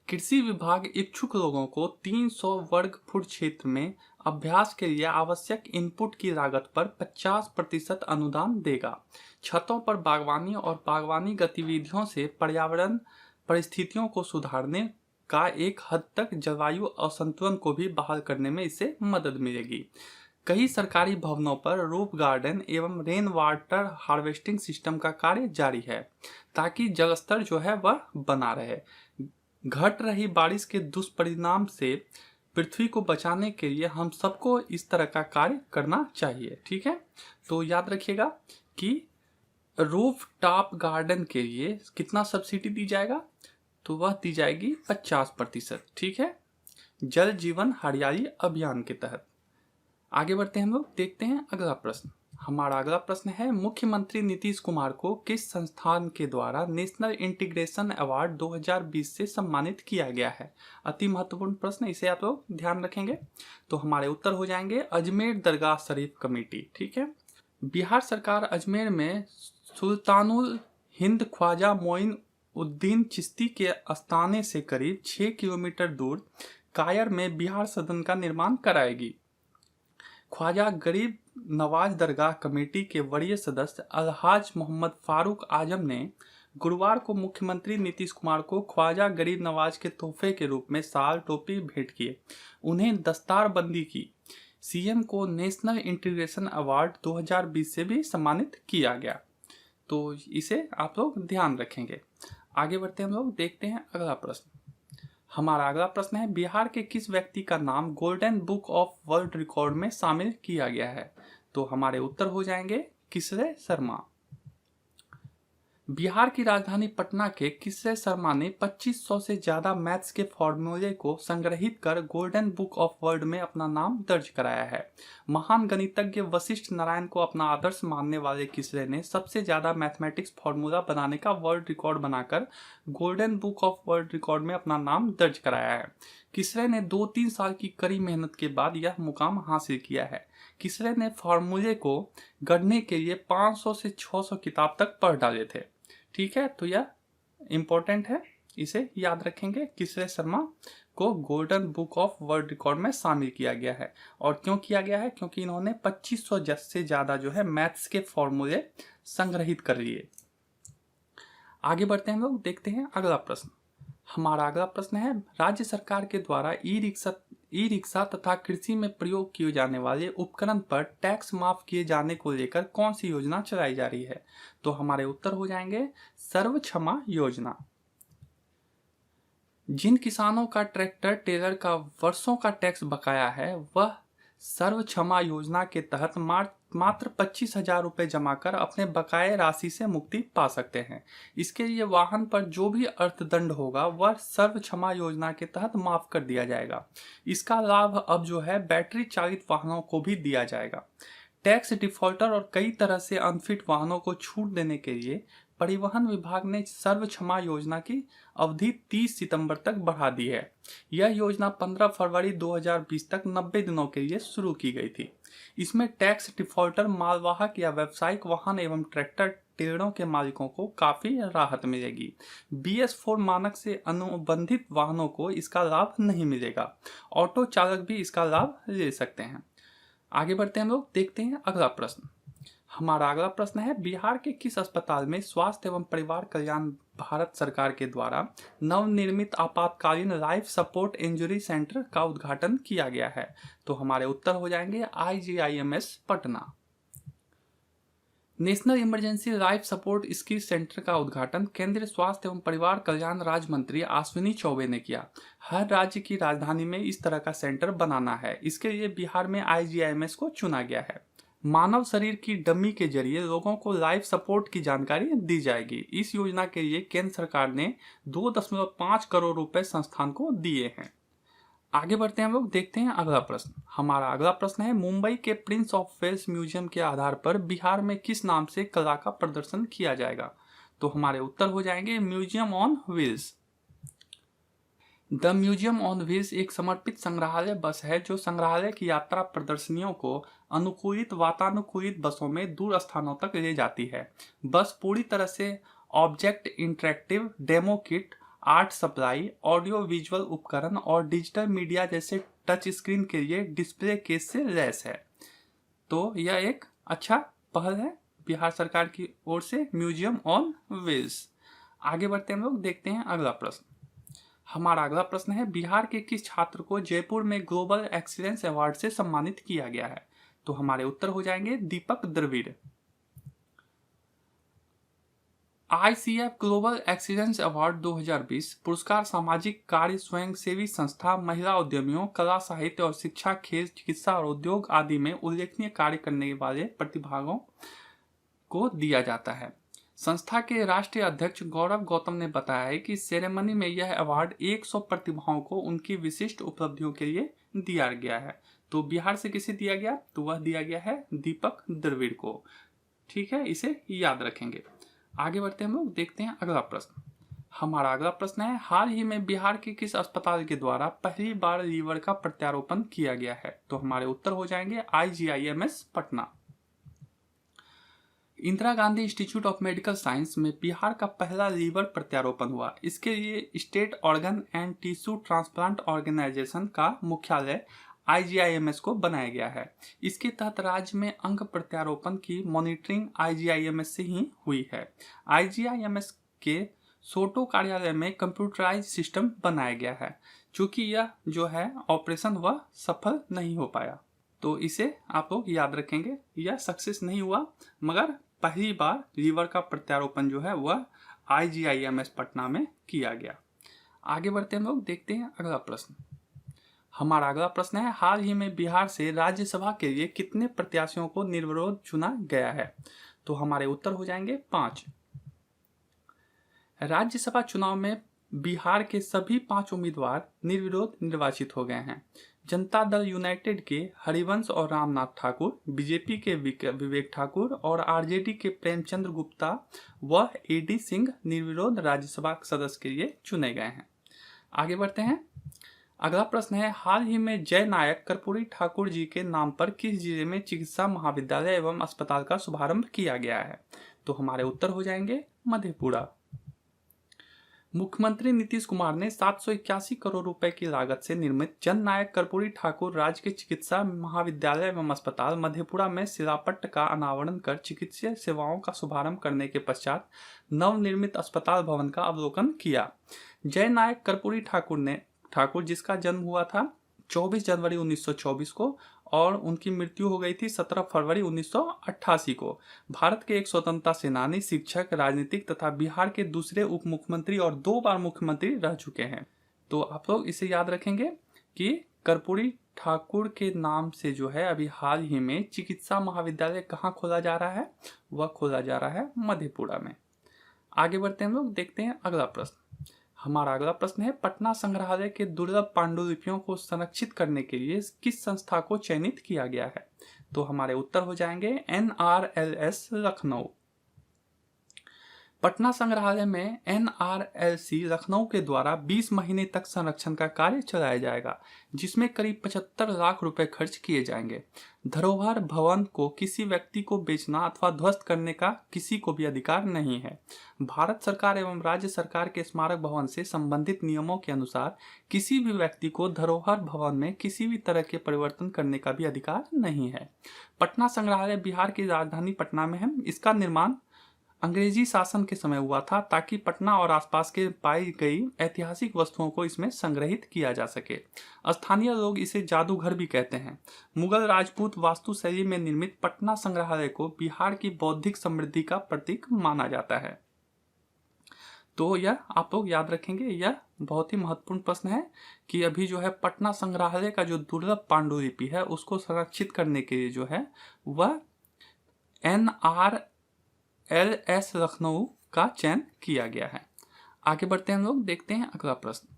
कृषि विभाग इच्छुक लोगों को 300 वर्ग फुट क्षेत्र में अभ्यास के लिए आवश्यक इनपुट की लागत पर 50% अनुदान देगा। छतों पर बागवानी और बागवानी गतिविधियों से पर्यावरण परिस्थितियों को सुधारने का एक हद तक जलवायु असंतुलन को भी बहाल करने में इससे मदद मिलेगी। कई सरकारी भवनों पर रूफ गार्डन एवं रेन वाटर हार्वेस्टिंग सिस्टम का कार्य जारी है ताकि जल स्तर जो है वह बना रहे। घट रही बारिश के दुष्परिणाम से पृथ्वी को बचाने के लिए हम सबको इस तरह का कार्य करना चाहिए। ठीक है, तो याद रखिएगा कि रूफ टॉप गार्डन के लिए कितना सब्सिडी दी जाएगा? तो वह दी जाएगी 50%। ठीक है, जल जीवन हरियाली अभियान के तहत। आगे बढ़ते हैं हम लोग, देखते हैं अगला प्रश्न। हमारा अगला प्रश्न है, मुख्यमंत्री नीतीश कुमार को किस संस्थान के द्वारा नेशनल इंटीग्रेशन अवार्ड 2020 से सम्मानित किया गया है? अति महत्वपूर्ण प्रश्न, इसे आप लोग ध्यान रखेंगे। तो हमारे उत्तर हो जाएंगे अजमेर दरगाह शरीफ कमेटी। ठीक है, बिहार सरकार अजमेर में सुल्तानुल हिंद ख्वाजा मोइन उद्दीन चिश्ती के आस्थाने से करीब 6 किलोमीटर दूर कायर में बिहार सदन का निर्माण कराएगी। ख्वाजा गरीब नवाज दरगाह कमेटी के वरीय सदस्य अलहाज मोहम्मद फारूक आजम ने गुरुवार को मुख्यमंत्री नीतीश कुमार को ख्वाजा गरीब नवाज के तोहफे के रूप में साल टोपी भेंट किए। उन्हें दस्तारबंदी की। सीएम को नेशनल इंटीग्रेशन अवार्ड 2020 से भी सम्मानित किया गया। तो इसे आप लोग ध्यान रखेंगे। आगे बढ़ते हम लोग, देखते हैं अगला प्रश्न। हमारा अगला प्रश्न है, बिहार के किस व्यक्ति का नाम golden book of world record में शामिल किया गया है? तो हमारे उत्तर हो जाएंगे किसरे शर्मा। बिहार की राजधानी पटना के किसरे शर्मा ने 2500 से ज्यादा मैथ्स के फॉर्मूले को संग्रहित कर गोल्डन बुक ऑफ वर्ल्ड में अपना नाम दर्ज कराया है। महान गणितज्ञ वशिष्ठ नारायण को अपना आदर्श मानने वाले किसरे ने सबसे ज्यादा मैथमेटिक्स फॉर्मूला बनाने का वर्ल्ड रिकॉर्ड बनाकर golden book of world record में अपना नाम दर्ज कराया है। किसरे ने 2-3 साल की कड़ी मेहनत के बाद यह मुकाम हासिल किया है। किसरे ने फॉर्मूले को गढ़ने के लिए 500 से 600 किताब तक पढ़ डाले थे। ठीक है, तो यह इंपॉर्टेंट है, इसे याद रखेंगे। किसरे शर्मा को golden book of world record में शामिल किया गया है। और क्यों किया गया है? क्योंकि इन्होंने 2500 से ज्यादा जो है मैथ्स के फॉर्मूले संग्रहित कर लिए। आगे बढ़ते हैं हम लोग, देखते हैं अगला प्रश्न। हमारा अगला प्रश्न है, राज्य सरकार के द्वारा ई रिक्शा तथा कृषि में प्रयोग किए जाने वाले उपकरण पर टैक्स माफ किए जाने को लेकर कौन सी योजना चलाई जा रही है? तो हमारे उत्तर हो जाएंगे सर्व क्षमा योजना। जिन किसानों का ट्रैक्टर टेलर का वर्षों का टैक्स बकाया है, वह सर्व क्षमा योजना के तहत मात्र 25,000 रुपये जमा कर अपने बकाये राशि से मुक्ति पा सकते हैं। इसके लिए वाहन पर जो भी अर्थदंड होगा वह सर्व क्षमा योजना के तहत माफ कर दिया जाएगा। इसका लाभ अब जो है बैटरी चालित वाहनों को भी दिया जाएगा। टैक्स डिफॉल्टर और कई तरह से अनफिट वाहनों को छूट देने के लिए परिवहन विभाग ने सर्व क्षमा योजना की अवधि 30 सितंबर तक बढ़ा दी है। यह योजना 15 फरवरी 2020 तक 90 दिनों के लिए शुरू की गई थी। इसमें टैक्स डिफॉल्टर, मालवाहक या व्यावसायिक वाहन एवं ट्रैक्टर टेलरों के मालिकों को काफी राहत मिलेगी। BS4 मानक से अनुबंधित वाहनों को इसका लाभ नहीं मिलेगा। ऑटो चालक भी इसका लाभ ले सकते हैं। आगे बढ़ते हैं हम लोग, देखते हैं अगला प्रश्न। हमारा अगला प्रश्न है, बिहार के किस अस्पताल में स्वास्थ्य एवं परिवार कल्याण भारत सरकार के द्वारा नवनिर्मित आपातकालीन लाइफ सपोर्ट इंजरी सेंटर का उद्घाटन किया गया है? तो हमारे उत्तर हो जाएंगे IGIMS Patna. National emergency life support skill centre का उद्घाटन केंद्रीय स्वास्थ्य एवं परिवार कल्याण राज्य मंत्री अश्विनी चौबे ने किया। हर राज्य की राजधानी में इस तरह का सेंटर बनाना है। इसके लिए बिहार में IGIMS को चुना गया है। मानव शरीर की डमी के जरिए लोगों को लाइफ सपोर्ट की जानकारी दी जाएगी। इस योजना के लिए केंद्र सरकार ने 2.5 करोड़ रुपए संस्थान को दिए हैं। आगे बढ़ते हैं हम लोग, देखते हैं अगला प्रश्न। हमारा अगला प्रश्न है, मुंबई के प्रिंस ऑफ वेल्स म्यूजियम के आधार पर बिहार में किस नाम से कला का प्रदर्शन किया जाएगा? तो हमारे उत्तर हो जाएंगे museum on wheels. The museum on wheels एक समर्पित संग्रहालय बस है जो संग्रहालय की यात्रा प्रदर्शनियों को अनुकूलित वातानुकूलित बसों में दूर स्थानों तक ले जाती है। बस पूरी तरह से object interactive demo kit, art supply, audio visual उपकरण और डिजिटल मीडिया जैसे टच स्क्रीन के लिए डिस्प्ले केस से लैस है। तो यह एक अच्छा पहल है बिहार सरकार की ओर से, म्यूजियम ऑन व्हील्स। आगे बढ़ते हैं हम लोग, देखते हैं अगला प्रश्न। हमारा अगला प्रश्न है, बिहार के किस छात्र को जयपुर में ग्लोबल एक्सीलेंस अवार्ड से सम्मानित किया गया है? तो हमारे उत्तर हो जाएंगे Deepak Dravid. ICF global excellence award 2020 पुरस्कार सामाजिक कार्य, स्वयंसेवी संस्था, महिला उद्यमियों, कला, साहित्य और शिक्षा, खेल, चिकित्सा और उद्योग आदि में उल्लेखनीय कार्य करने वाले प्रतिभागों को दिया जाता है। संस्था के राष्ट्रीय अध्यक्ष गौरव गौतम ने बताया है कि सेरेमनी में यह अवार्ड 100 प्रतिभाओं को उनकी विशिष्ट उपलब्धियों के लिए दिया गया है। तो बिहार से किसे दिया गया? तो वह दिया गया है दीपक द्रविड़ को। ठीक है, इसे याद रखेंगे। आगे बढ़ते हैं हम लोग, देखते हैं अगला प्रश्न। हमारा अगला प्रश्न है, हाल ही में बिहार के किस अस्पताल के द्वारा पहली बार लीवर का प्रत्यारोपण किया गया है? तो हमारे उत्तर हो जाएंगे IGIMS Patna. Indira Gandhi institute of medical science में बिहार का पहला लीवर प्रत्यारोपण हुआ। इसके लिए state organ and tissue transplant organisation का मुख्यालय IGIMS को बनाया गया है। इसके तहत राज्य में अंग प्रत्यारोपण की मॉनिटरिंग IGIMS से ही हुई है। IGIMS के सोटो कार्यालय में कंप्यूटराइज सिस्टम बनाया गया है। चूंकि यह जो है ऑपरेशन वह सफल नहीं हो पाया, तो इसे आप लोग याद रखेंगे। यह सक्सेस नहीं हुआ, मगर पहली बार लीवर का प्रत्यारोपण जो है वह IGIMS पटना में किया गया। आगे बढ़ते हम लोग, देखते हैं अगला प्रश्न। हमारा अगला प्रश्न है, हाल ही में बिहार से राज्यसभा के लिए कितने प्रत्याशियों को निर्विरोध चुना गया है? तो हमारे उत्तर हो जाएंगे 5। राज्यसभा चुनाव में बिहार के सभी 5 उम्मीदवार निर्विरोध निर्वाचित हो गए हैं। जनता दल यूनाइटेड के हरिवंश और रामनाथ ठाकुर, बीजेपी के विवेक ठाकुर और आरजेडी के प्रेमचंद्र गुप्ता व AD सिंह निर्विरोध राज्यसभा सदस्य के लिए चुने गए हैं। आगे बढ़ते हैं। अगला प्रश्न है, हाल ही में जय नायक कर्पूरी ठाकुर जी के नाम पर किस जिले में चिकित्सा महाविद्यालय एवं अस्पताल का शुभारंभ किया गया है? तो हमारे उत्तर हो जाएंगे मधेपुरा। मुख्यमंत्री नीतीश कुमार ने 781 करोड़ रुपए की लागत से निर्मित जन नायक कर्पूरी ठाकुर राजकीय चिकित्सा महाविद्यालय एवं अस्पताल मधेपुरा में शिलापट्ट का अनावरण कर चिकित्सीय सेवाओं का शुभारंभ करने के पश्चात नवनिर्मित अस्पताल भवन का अवलोकन किया। जय नायक कर्पूरी ठाकुर जिसका जन्म हुआ था 24 जनवरी 1924 को और उनकी मृत्यु हो गई थी 17 फरवरी 1988 को, भारत के एक स्वतंत्रता सेनानी, शिक्षक, राजनीतिक तथा बिहार के दूसरे उप मुख्यमंत्री और 2 बार मुख्यमंत्री रह चुके हैं। तो आप लोग इसे याद रखेंगे कि कर्पूरी ठाकुर के नाम से जो है अभी हाल ही में चिकित्सा महाविद्यालय कहाँ खोला जा रहा है? वह खोला जा रहा है मधेपुरा में। आगे बढ़ते हैं हम लोग, देखते हैं अगला प्रश्न। हमारा अगला प्रश्न है, पटना संग्रहालय के दुर्लभ पांडुलिपियों को संरक्षित करने के लिए किस संस्था को चयनित किया गया है? तो हमारे उत्तर हो जाएंगे NRLS लखनऊ। पटना संग्रहालय में NRLC लखनऊ के द्वारा 20 महीने तक संरक्षण का कार्य चलाया जाएगा, जिसमें करीब 75 लाख रुपए खर्च किए जाएंगे। धरोहर भवन को किसी व्यक्ति को बेचना अथवा ध्वस्त करने का किसी को भी अधिकार नहीं है। भारत सरकार एवं राज्य सरकार के स्मारक भवन से संबंधित नियमों के अनुसार किसी भी व्यक्ति को धरोहर भवन में किसी भी तरह के परिवर्तन करने का भी अधिकार नहीं है। पटना संग्रहालय बिहार की राजधानी पटना में है। इसका निर्माण अंग्रेजी शासन के समय हुआ था ताकि पटना और आसपास के पाई गई ऐतिहासिक वस्तुओं को इसमें संग्रहित किया जा सके। स्थानीय लोग इसे जादूघर भी कहते हैं। मुगल राजपूत वास्तुशैली में निर्मित पटना संग्रहालय को बिहार की बौद्धिक समृद्धि का प्रतीक माना जाता है। तो यह आप लोग याद रखेंगे, यह बहुत ही महत्वपूर्ण प्रश्न है कि अभी जो है पटना संग्रहालय का जो दुर्लभ पांडुलिपि है उसको संरक्षित करने के लिए जो है वह NRLS लखनऊ का चयन किया गया है। आगे बढ़ते हैं हम लोग, देखते हैं अगला प्रश्न।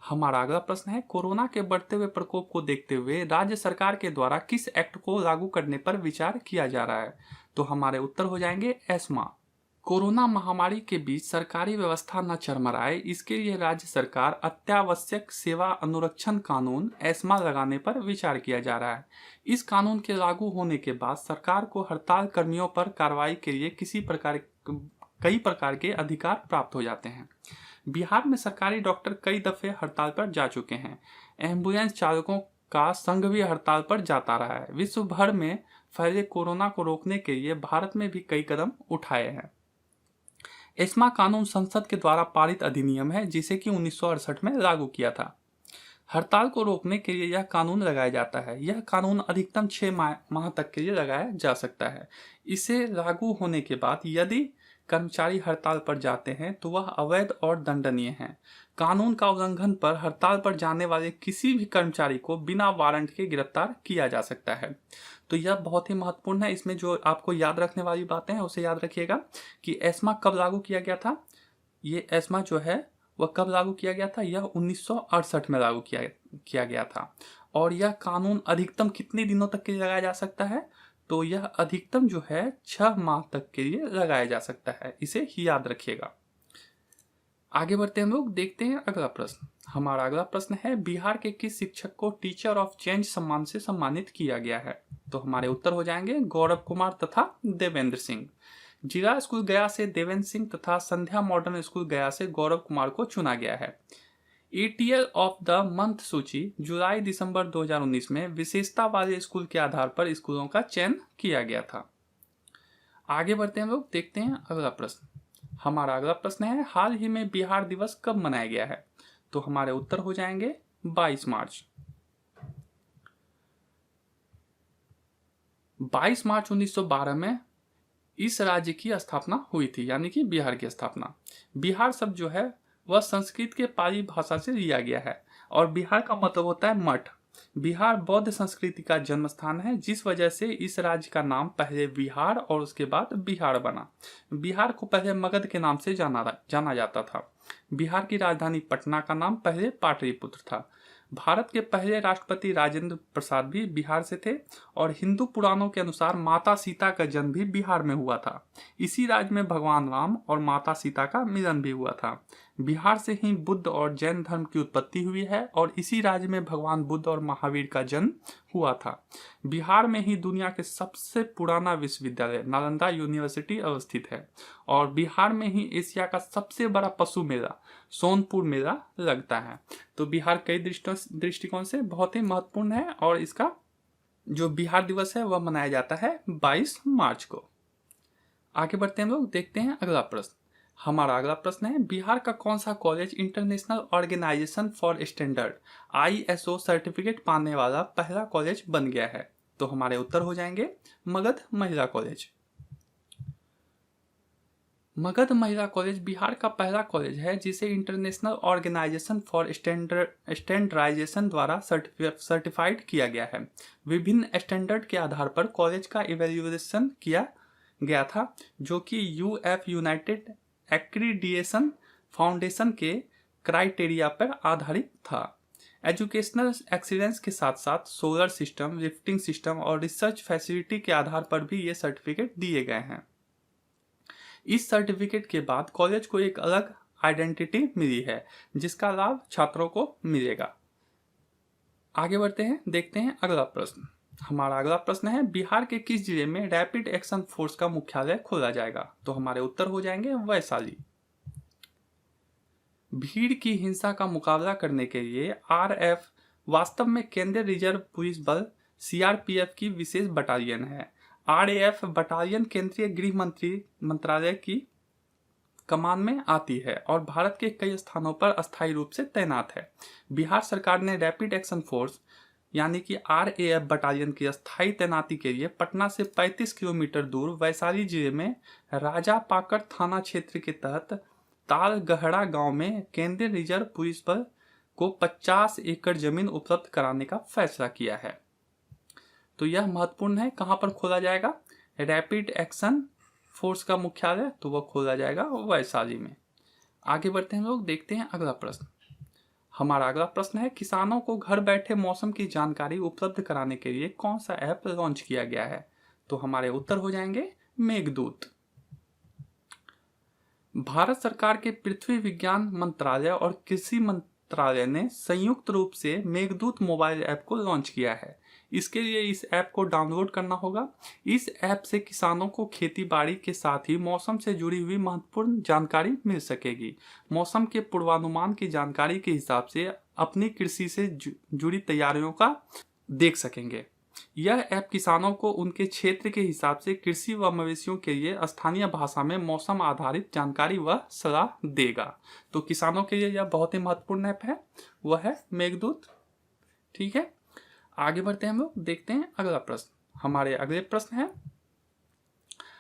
हमारा अगला प्रश्न है, कोरोना के बढ़ते हुए प्रकोप को देखते हुए राज्य सरकार के द्वारा किस एक्ट को लागू करने पर विचार किया जा रहा है? तो हमारे उत्तर हो जाएंगे एस्मा। कोरोना महामारी के बीच सरकारी व्यवस्था न चरमराए, इसके लिए राज्य सरकार अत्यावश्यक सेवा अनुरक्षण कानून एस्मा लगाने पर विचार किया जा रहा है। इस कानून के लागू होने के बाद सरकार को हड़ताल कर्मियों पर कार्रवाई के लिए कई प्रकार के अधिकार प्राप्त हो जाते हैं। बिहार में सरकारी डॉक्टर कई दफे हड़ताल पर जा चुके हैं। एम्बुलेंस चालकों का संघ भी हड़ताल पर जाता रहा है। विश्व भर में फैले कोरोना को रोकने के लिए भारत में भी कई कदम उठाए हैं। एस्मा कानून संसद के द्वारा पारित अधिनियम है, जिसे कि 1968 में लागू किया था। हड़ताल को रोकने के लिए यह कानून लगाया जाता है। यह कानून अधिकतम 6 माह तक के लिए लगाया जा सकता है। इसे लागू होने के बाद यदि कर्मचारी हड़ताल पर जाते हैं तो वह अवैध और दंडनीय है। कानून का उल्लंघन पर हड़ताल पर जाने वाले किसी भी कर्मचारी को बिना वारंट के गिरफ्तार किया जा सकता है। तो यह बहुत ही महत्वपूर्ण है। इसमें जो आपको याद रखने वाली बातें हैं उसे याद रखिएगा कि एस्मा कब लागू किया गया था। ये एस्मा जो है वह कब लागू किया गया था, यह 1968 में लागू किया गया था। और यह कानून अधिकतम कितने दिनों तक के लिए लगाया जा सकता है, तो यह अधिकतम जो है 6 माह तक के लिए लगाया जा सकता है। इसे ही याद रखिएगा। आगे बढ़ते हैं हम लोग, देखते हैं अगला प्रश्न। हमारा अगला प्रश्न है, बिहार के किस शिक्षक को टीचर ऑफ चेंज सम्मान से सम्मानित किया गया है? तो हमारे उत्तर हो जाएंगे गौरव कुमार तथा देवेंद्र सिंह। जिला स्कूल गया से देवेंद्र सिंह तथा संध्या मॉडर्न स्कूल गया से गौरव कुमार को चुना गया है। ATL ऑफ द मंथ सूची जुलाई दिसंबर 2019 में विशेषता वाले स्कूल के आधार पर स्कूलों का चयन किया गया था। आगे बढ़ते हैं लोग, देखते हैं अगला प्रश्न। हमारा अगला प्रश्न है, हाल ही में बिहार दिवस कब मनाया गया है? तो हमारे उत्तर हो जाएंगे 22 मार्च। 22 मार्च 1912 में इस राज्य की स्थापना हुई थी, यानी कि बिहार की स्थापना। बिहार शब्द जो है वह संस्कृत के पाली भाषा से लिया गया है और बिहार का मतलब होता है मठ। बिहार बौद्ध संस्कृति का जन्म स्थान है, जिस वजह से इस राज्य का नाम पहले बिहार और उसके बाद बिहार बना। बिहार को पहले मगध के नाम से जाना जाता था। बिहार की राजधानी पटना का नाम पहले पाटलिपुत्र था। भारत के पहले राष्ट्रपति राजेंद्र प्रसाद भी बिहार से थे और हिंदू पुराणों के अनुसार माता सीता का जन्म भी बिहार में हुआ था। इसी राज्य में भगवान राम और माता सीता का मिलन भी हुआ था। बिहार से ही बुद्ध और जैन धर्म की उत्पत्ति हुई है और इसी राज्य में भगवान बुद्ध और महावीर का जन्म हुआ था। बिहार में ही दुनिया के सबसे पुराना विश्वविद्यालय नालंदा यूनिवर्सिटी अवस्थित है और बिहार में ही एशिया का सबसे बड़ा पशु मेला सोनपुर मेला लगता है। तो बिहार कई दृष्टिकोण से बहुत ही महत्वपूर्ण है और इसका जो बिहार दिवस है वह मनाया जाता है 22 मार्च को। आगे बढ़ते हैं लोग, देखते हैं अगला प्रश्न। हमारा अगला प्रश्न है, बिहार का कौन सा college international organisation for standard ISO certificate पाने वाला पहला कॉलेज बन गया है? तो हमारे उत्तर हो जाएंगे मगध महिला कॉलेज। मगध महिला कॉलेज बिहार का पहला कॉलेज है जिसे इंटरनेशनल ऑर्गेनाइजेशन फॉर स्टैंडर्डाइजेशन द्वारा सर्टिफाइड किया गया है। विभिन्न स्टैंडर्ड के आधार पर कॉलेज का इवैल्यूएशन किया गया था, जो कि UF यूनाइटेड एक्रीडिएशन फाउंडेशन के क्राइटेरिया पर आधारित था। एजुकेशनल एक्सीलेंस के साथ साथ सोलर सिस्टम, लिफ्टिंग सिस्टम और रिसर्च फैसिलिटी के आधार पर भी ये सर्टिफिकेट दिए गए हैं। इस सर्टिफिकेट के बाद कॉलेज को एक अलग आइडेंटिटी मिली है, जिसका लाभ छात्रों को मिलेगा। आगे बढ़ते हैं, देखते हैं अगला प्रश्न। हमारा अगला प्रश्न है, बिहार के किस जिले में रैपिड एक्शन फोर्स का मुख्यालय खोला जाएगा? तो हमारे उत्तर हो जाएंगे वैशाली। भीड़ की हिंसा का मुकाबला करने के लिए RF वास्तव में केंद्रीय रिजर्व पुलिस बल CRPF की विशेष बटालियन है। RAF बटालियन केंद्रीय गृह मंत्रालय की कमान में आती है और भारत के कई स्थानों पर अस्थायी रूप से तैनात है। बिहार सरकार ने रैपिड एक्शन फोर्स यानी कि RAF बटालियन की अस्थायी तैनाती के लिए पटना से 35 किलोमीटर दूर वैशाली जिले में राजा पाकर थाना क्षेत्र के तहत तालगहड़ा गांव में केंद्रीय रिजर्व पुलिस बल को 50 एकड़ जमीन उपलब्ध कराने का फैसला किया है। तो यह महत्वपूर्ण है, कहां पर खोला जाएगा रैपिड एक्शन फोर्स का मुख्यालय? तो वह खोला जाएगा वैशाली में। आगे बढ़ते हैं लोग, देखते हैं अगला प्रश्न। हमारा अगला प्रश्न है, किसानों को घर बैठे मौसम की जानकारी उपलब्ध कराने के लिए कौन सा ऐप लॉन्च किया गया है? तो हमारे उत्तर हो जाएंगे मेघदूत। भारत सरकार के पृथ्वी विज्ञान मंत्रालय और कृषि मंत्रालय ने संयुक्त रूप से मेघदूत मोबाइल ऐप को लॉन्च किया है। इसके लिए इस ऐप को डाउनलोड करना होगा। इस ऐप से किसानों को खेती बाड़ी के साथ ही मौसम से जुड़ी हुई महत्वपूर्ण जानकारी मिल सकेगी। मौसम के पूर्वानुमान की जानकारी के हिसाब से अपनी कृषि से जुड़ी तैयारियों का देख सकेंगे। यह ऐप किसानों को उनके क्षेत्र के हिसाब से कृषि व मवेशियों के लिए स्थानीय भाषा में मौसम आधारित जानकारी व सलाह देगा। तो किसानों के लिए यह बहुत ही महत्वपूर्ण ऐप है, वह है मेघदूत। ठीक है, आगे बढ़ते हैं हम लोग, देखते हैं अगला प्रश्न। हमारे अगले प्रश्न है,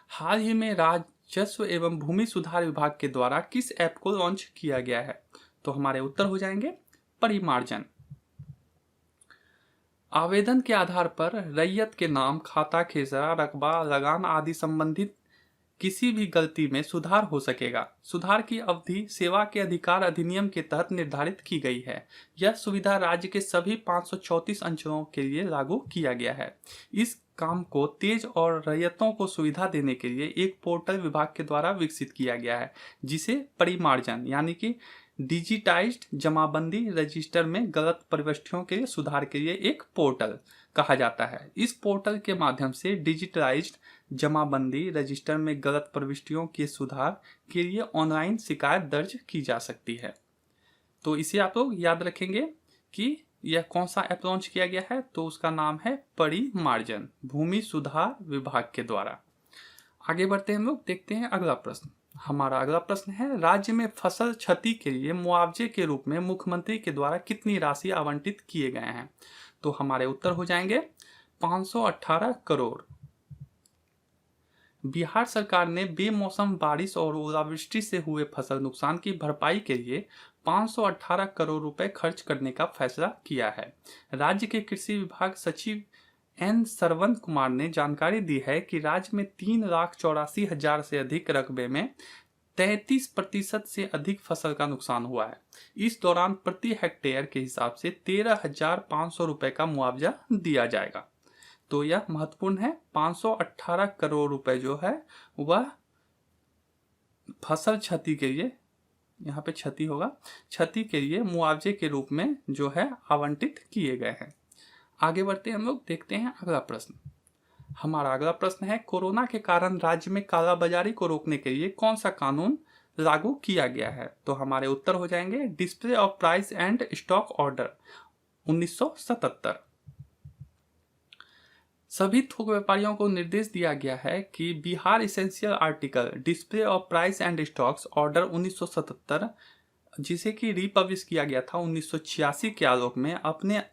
हाल ही में राजस्व एवं भूमि सुधार विभाग के द्वारा किस ऐप को लॉन्च किया गया है? तो हमारे उत्तर हो जाएंगे परिमार्जन। आवेदन के आधार पर रैयत के नाम, खाता खेसरा, रकबा, लगान आदि संबंधित किसी भी गलती में सुधार हो सकेगा। सुधार की अवधि सेवा के अधिकार अधिनियम के तहत निर्धारित की गई है। यह सुविधा राज्य के सभी 534 अंचलों के लिए लागू किया गया है। इस काम को तेज और रैयतों को सुविधा देने के लिए एक पोर्टल विभाग के द्वारा विकसित किया गया है, जिसे परिमार्जन यानी कि डिजिटाइज्ड जमाबंदी रजिस्टर में गलत प्रविष्टियों के सुधार के लिए एक पोर्टल कहा जाता है। इस पोर्टल के माध्यम से डिजिटलाइज्ड जमाबंदी रजिस्टर में गलत प्रविष्टियों के सुधार के लिए ऑनलाइन शिकायत दर्ज की जा सकती है। तो इसे आप लोग याद रखेंगे कि यह कौन सा ऐप लॉन्च किया गया है, तो उसका नाम है परिमार्जन, भूमि सुधार विभाग के द्वारा। आगे बढ़ते हैं हम लोग, देखते हैं अगला प्रश्न। हमारा अगला प्रश्न है, राज्य में फसल क्षति के लिए मुआवजे के रूप में मुख्यमंत्री के द्वारा कितनी राशि आवंटित किए गए हैं? तो हमारे उत्तर हो जाएंगे 518 करोड़। बिहार सरकार ने बेमौसम बारिश और ओलावृष्टि से हुए फसल नुकसान की भरपाई के लिए 518 करोड़ रुपए खर्च करने का फैसला किया है। राज्य के कृषि विभाग सचिव एन सरवन कुमार ने जानकारी दी है कि राज्य में 3,84,000 से अधिक रकबे में 33% से अधिक फसल का नुकसान हुआ है। इस दौरान प्रति हेक्टेयर के हिसाब से 13,500 रुपए का मुआवजा दिया जाएगा। तो यह महत्वपूर्ण है, 518 करोड़ रुपए जो है वह फसल क्षति के लिए, यहाँ पे क्षति होगा, क्षति के लिए मुआवजे के रूप में जो है आवंटित किए गए हैं। आगे बढ़ते हैं हम लोग, देखते हैं अगला प्रश्न। हमारा अगला प्रश्न है, कोरोना के कारण राज्य में कालाबाजारी को रोकने के लिए कौन सा कानून लागू किया गया है? तो हमारे उत्तर हो जाएंगे display of price and stock order 1977। सभी थोक व्यापारियों को निर्देश दिया गया है कि Bihar essential article display of price and stocks order 1977, जिसे कि रिपब्लिश किया गया था 1986 के आलोक में, अपने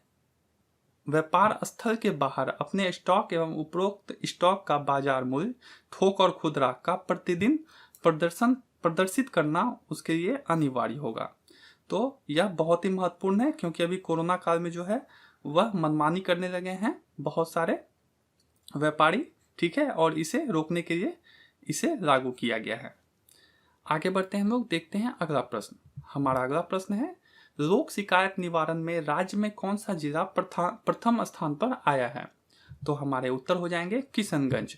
व्यापार स्थल के बाहर अपने स्टॉक एवं उपरोक्त स्टॉक का बाजार मूल्य थोक और खुदरा का प्रतिदिन प्रदर्शित करना उसके लिए अनिवार्य होगा। तो यह बहुत ही महत्वपूर्ण है, क्योंकि अभी कोरोना काल में जो है वह मनमानी करने लगे हैं बहुत सारे व्यापारी, ठीक है, और इसे रोकने के लिए इसे लागू किया गया है। आगे बढ़ते हैं हम लोग, देखते हैं अगला प्रश्न। हमारा अगला प्रश्न है, लोक शिकायत निवारण में राज्य में कौन सा जिला प्रथम स्थान पर आया है? तो हमारे उत्तर हो जाएंगे किशनगंज।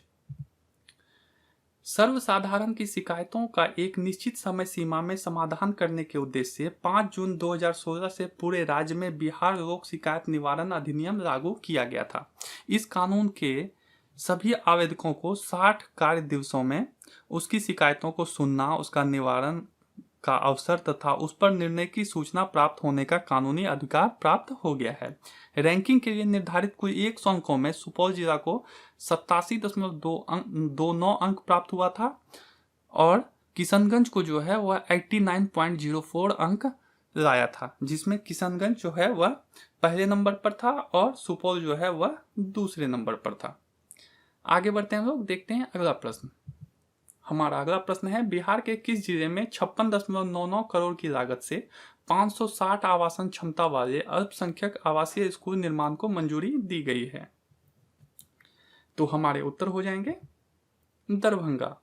सर्वसाधारण की शिकायतों का एक निश्चित समय सीमा में समाधान करने के उद्देश्य से 5 जून 2016 से पूरे राज्य में बिहार लोक शिकायत निवारण अधिनियम लागू किया गया था। इस कानून के सभी आवेदकों को 60 कार्य दिवसों में उसकी शिकायतों को सुनना, उसका निवारण का अवसर तथा उस पर निर्णय की सूचना प्राप्त होने का कानूनी अधिकार प्राप्त हो गया है। रैंकिंग के लिए निर्धारित कुल 100 अंकों में सुपौल जिला को 87.29 अंक प्राप्त हुआ था और किशनगंज को जो है वह 89.04 अंक लाया था, जिसमें किशनगंज जो है वह पहले नंबर पर था और सुपौल जो है वह दूसरे नंबर पर था। आगे बढ़ते हैं लोग, देखते हैं अगला प्रश्न। हमारा अगला प्रश्न है, बिहार के किस जिले में 56.99 करोड़ की लागत से 560 आवासन क्षमता वाले अल्पसंख्यक आवासीय स्कूल निर्माण को मंजूरी दी गई है? तो हमारे उत्तर हो जाएंगे दरभंगा।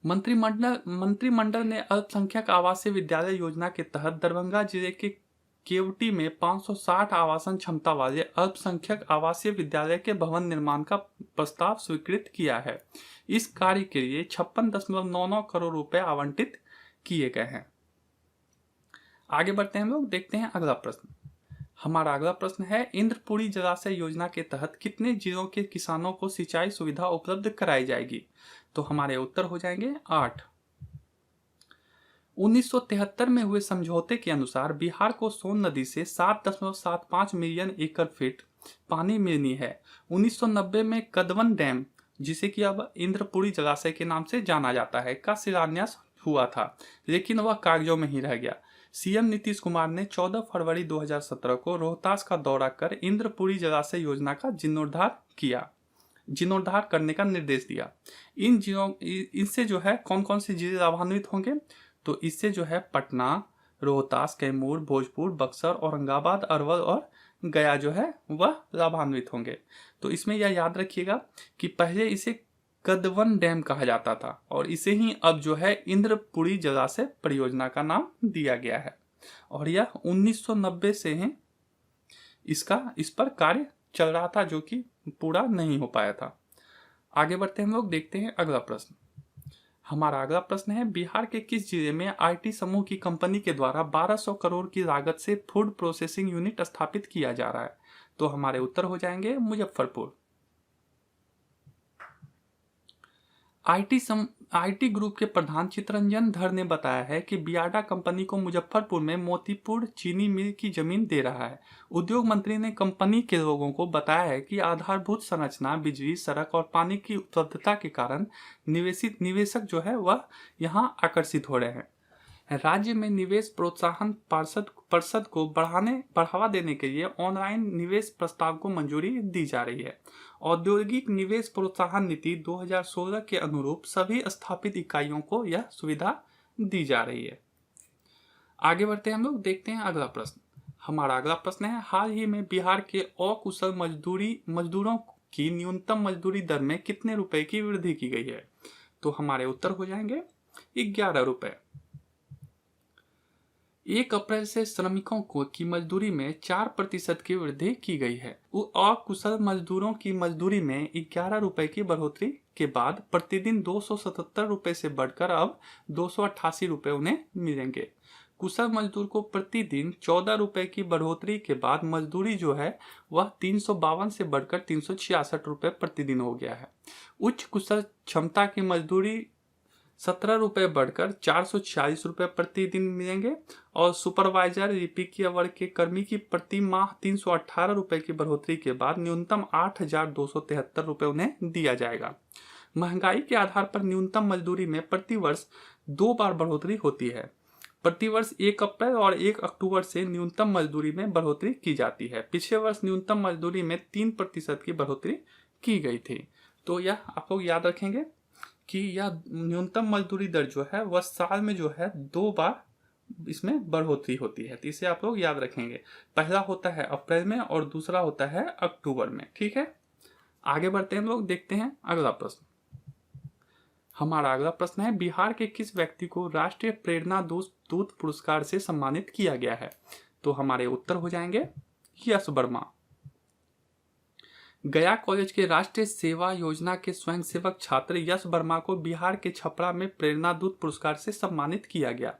मंत्रिमंडल ने अल्पसंख्यक आवासीय विद्यालय योजना के तहत दरभंगा जिले के केवटी में 560 आवासन क्षमता वाले अल्पसंख्यक आवासीय विद्यालय के भवन निर्माण का प्रस्ताव स्वीकृत किया है। इस कार्य के लिए 56.99 करोड़ रुपए आवंटित किए गए हैं। आगे बढ़ते हैं हम लोग, देखते हैं अगला प्रश्न। हमारा अगला प्रश्न है, इंद्रपुरी जलाशय योजना के तहत कितने जिलों के किसानों को सिंचाई सुविधा उपलब्ध कराई जाएगी? तो हमारे उत्तर हो जाएंगे 8। 1973 में हुए समझौते के अनुसार बिहार को सोन नदी से 7.75 मिलियन एकड़ फीट पानी मिलनी है। 1990 में कदवन डैम, जिसे कि अब इंद्रपुरी जलाशय के नाम से जाना जाता है, का शिलान्यास हुआ था, लेकिन वह कागजों में ही रह गया। सीएम नीतीश कुमार ने 14 फरवरी 2017 को रोहतास का दौरा कर इंद्रपुरी जलाशय योजना का जीर्णोद्धार करने का निर्देश दिया। इनसे जो है कौन कौन से जिले लाभान्वित होंगे? तो इससे जो है पटना, रोहतास, कैमूर, भोजपुर, बक्सर, औरंगाबाद, अरवल और गया जो है वह लाभान्वित होंगे। तो इसमें यह याद रखिएगा कि पहले इसे कदवन डैम कहा जाता था और इसे ही अब जो है इंद्रपुरी जलाशय परियोजना का नाम दिया गया है और यह 1990 से ही इस पर कार्य चल रहा था, जो कि पूरा नहीं हो पाया था। आगे बढ़ते हैं हम लोग, देखते हैं अगला प्रश्न। हमारा अगला प्रश्न है, बिहार के किस जिले में आईटी समूह की कंपनी के द्वारा 1200 करोड़ की लागत से फूड प्रोसेसिंग यूनिट स्थापित किया जा रहा है? तो हमारे उत्तर हो जाएंगे मुजफ्फरपुर। आईटी ग्रुप के प्रधान चितरंजन धर ने बताया है कि बियाडा कंपनी को मुजफ्फरपुर में मोतीपुर चीनी मिल की जमीन दे रहा है। उद्योग मंत्री ने कंपनी के लोगों को बताया है कि आधारभूत संरचना, बिजली, सड़क और पानी की उपलब्धता के कारण निवेशक जो है वह यहां आकर्षित हो रहे हैं। राज्य में निवेश प्रोत्साहन परिषद को बढ़ावा देने के लिए ऑनलाइन निवेश प्रस्ताव को मंजूरी दी जा रही है। औद्योगिक निवेश प्रोत्साहन नीति 2016 के अनुरूप सभी स्थापित इकाइयों को यह सुविधा दी जा रही है। आगे बढ़ते हैं हम लोग, देखते हैं अगला प्रश्न। हमारा अगला प्रश्न है, हाल ही में बिहार के अकुशल मजदूरों की न्यूनतम मजदूरी दर में कितने रुपए की वृद्धि की गई है? तो हमारे उत्तर हो जाएंगे 11 रुपए। 1 अप्रैल से श्रमिकों की मजदूरी में 4% की वृद्धि की गई है। अकुशल मजदूरों की मजदूरी में 11 रुपए की बढ़ोतरी के बाद प्रतिदिन 277 रुपए से बढ़कर अब 288 रुपए उन्हें मिलेंगे। कुशल मजदूर को प्रतिदिन 14 रुपए की बढ़ोतरी के बाद मजदूरी जो है वह 352 से बढ़कर 366 रुपए प्रतिदिन हो गया है। उच्च कुशल क्षमता की मजदूरी 17 रुपए बढ़कर 446 रुपए प्रतिदिन मिलेंगे और सुपरवाइजर लिपिकीय वर्ग के कर्मी की प्रति माह 318 रुपए की बढ़ोतरी के बाद न्यूनतम 8,273 रुपए उन्हें दिया जाएगा। महंगाई के आधार पर न्यूनतम मजदूरी में प्रतिवर्ष 2 बार बढ़ोतरी होती है। प्रतिवर्ष 1 अप्रैल और 1 अक्टूबर से न्यूनतम मजदूरी में बढ़ोतरी की जाती है। पिछले वर्ष न्यूनतम मजदूरी में 3% की बढ़ोतरी की गई थी। तो यह आप लोग याद रखेंगे कि यह न्यूनतम मजदूरी दर जो है वह साल में जो है 2 बार इसमें बढ़ोतरी होती है। तो इसे आप लोग याद रखेंगे, पहला होता है अप्रैल में और दूसरा होता है अक्टूबर में। ठीक है, आगे बढ़ते हैं लोग, देखते हैं अगला प्रश्न। हमारा अगला प्रश्न है, बिहार के किस व्यक्ति को राष्ट्रीय प्रेरणा दूत पुरस्कार से सम्मानित किया गया है? तो हमारे उत्तर हो जाएंगे यश वर्मा। गया कॉलेज के राष्ट्रीय सेवा योजना के स्वयंसेवक छात्र यश वर्मा को बिहार के छपरा में प्रेरणा दूत पुरस्कार से सम्मानित किया गया।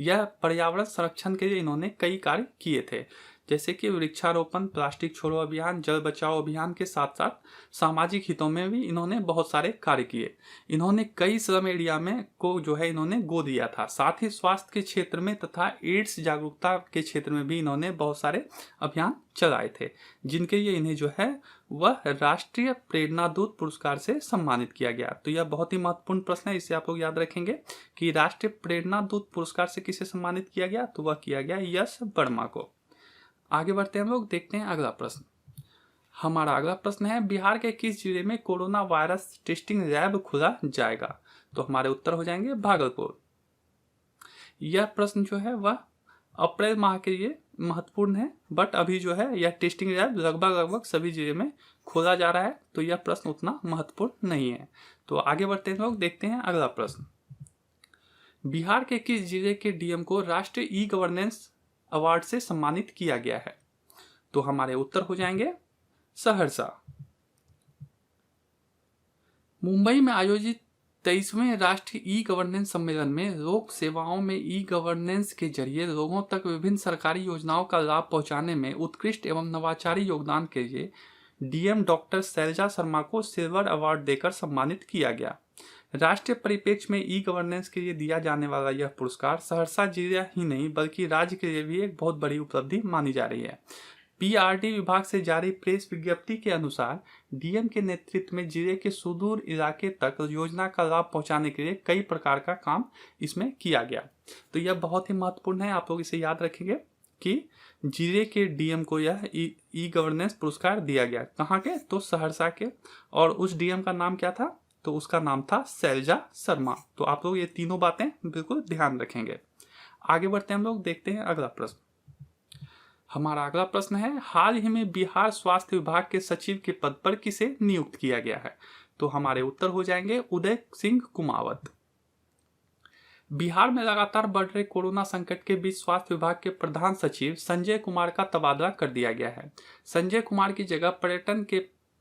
यह पर्यावरण संरक्षण के लिए इन्होंने कई कार्य किए थे, जैसे कि वृक्षारोपण, प्लास्टिक छोड़ो अभियान, जल बचाओ अभियान के साथ साथ सामाजिक हितों में भी इन्होंने बहुत सारे कार्य किए। इन्होंने कई स्लम एरिया में को जो है इन्होंने गोद दिया था। साथ ही स्वास्थ्य के क्षेत्र में तथा एड्स जागरूकता के क्षेत्र में भी इन्होंने बहुत सारे अभियान चलाए थे, जिनके लिए इन्हें जो है वह राष्ट्रीय प्रेरणा दूत पुरस्कार से सम्मानित किया गया। तो यह बहुत ही महत्वपूर्ण प्रश्न है, इसे आप लोग याद रखेंगे कि राष्ट्रीय प्रेरणा दूत पुरस्कार से किसे सम्मानित किया गया? तो वह किया गया यश वर्मा को। आगे बढ़ते हैं हम लोग, देखते हैं अगला प्रश्न। हमारा अगला प्रश्न है, बिहार के किस जिले में कोरोना वायरस टेस्टिंग लैब खोला जाएगा? तो हमारे उत्तर हो जाएंगे भागलपुर। यह प्रश्न जो है वह अप्रैल माह के लिए महत्वपूर्ण है, बट अभी जो है यह टेस्टिंग लैब लगभग सभी जिले में खोला जा रहा है, तो यह प्रश्न उतना महत्वपूर्ण नहीं है। तो आगे बढ़ते हैं लोग, देखते हैं अगला प्रश्न। बिहार के किस जिले के डीएम को राष्ट्रीय ई गवर्नेंस अवार्ड से सम्मानित किया गया है? तो हमारे उत्तर हो जाएंगे सहरसा। मुंबई में आयोजित 23वें राष्ट्रीय ई गवर्नेंस सम्मेलन में लोक सेवाओं में ई गवर्नेंस के जरिए लोगों तक विभिन्न सरकारी योजनाओं का लाभ पहुंचाने में उत्कृष्ट एवं नवाचारी योगदान के लिए डीएम डॉक्टर शैलजा शर्मा को सिल्वर अवार्ड देकर सम्मानित किया गया। राष्ट्रीय परिप्रेक्ष्य में ई गवर्नेंस के लिए दिया जाने वाला यह पुरस्कार सहरसा जिला ही नहीं बल्कि राज्य के लिए भी एक बहुत बड़ी उपलब्धि मानी जा रही है। पीआरडी विभाग से जारी प्रेस विज्ञप्ति के अनुसार डीएम के नेतृत्व में जिले के सुदूर इलाके तक योजना का लाभ पहुंचाने के लिए कई प्रकार का काम इसमें किया गया। तो यह बहुत ही महत्वपूर्ण है, आप लोग इसे याद रखेंगे कि जिले के डीएम को यह ई गवर्नेंस पुरस्कार दिया गया। कहाँ के? तो सहरसा के। और उस डीएम का नाम क्या था? तो उसका नाम था शैलजा शर्मा। तो आप लोग ये तीनों बातें बिल्कुल ध्यान रखेंगे। आगे बढ़ते हैं हम लोग, देखते हैं अगला प्रश्न। हमारा अगला प्रश्न है, हाल ही में बिहार स्वास्थ्य विभाग के सचिव के पद पर किसे नियुक्त किया गया है? तो हमारे उत्तर हो जाएंगे उदय सिंह कुमावत। बिहार में लगातार बढ़ रहे कोरोना संकट के बीच स्वास्थ्य विभाग के प्रधान सचिव संजय कुमार का तबादला कर दिया गया है। संजय कुमार की जगह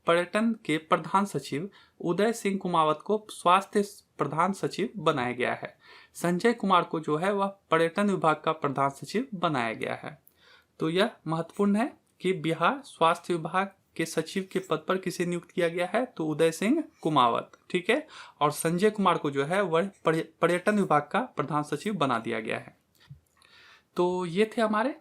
पर्यटन के प्रधान सचिव उदय सिंह कुमावत को स्वास्थ्य प्रधान सचिव बनाया गया है। संजय कुमार को जो है वह पर्यटन विभाग का प्रधान सचिव बनाया गया है। तो यह महत्वपूर्ण है कि बिहार स्वास्थ्य विभाग के सचिव के पद पर किसे नियुक्त किया गया है? तो उदय सिंह कुमावत, ठीक है। और संजय कुमार को जो है वह पर्यटन विभाग का प्रधान सचिव बना दिया गया है। तो ये थे हमारे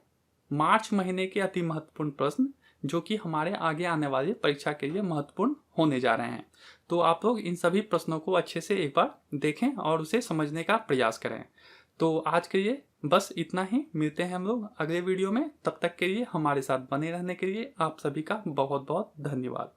मार्च महीने के अति महत्वपूर्ण प्रश्न जो कि हमारे आगे आने वाली परीक्षा के लिए महत्वपूर्ण होने जा रहे हैं। तो आप लोग इन सभी प्रश्नों को अच्छे से एक बार देखें और उसे समझने का प्रयास करें। तो आज के लिए बस इतना ही। मिलते हैं हम लोग अगले वीडियो में। तब तक के लिए हमारे साथ बने रहने के लिए आप सभी का बहुत बहुत धन्यवाद।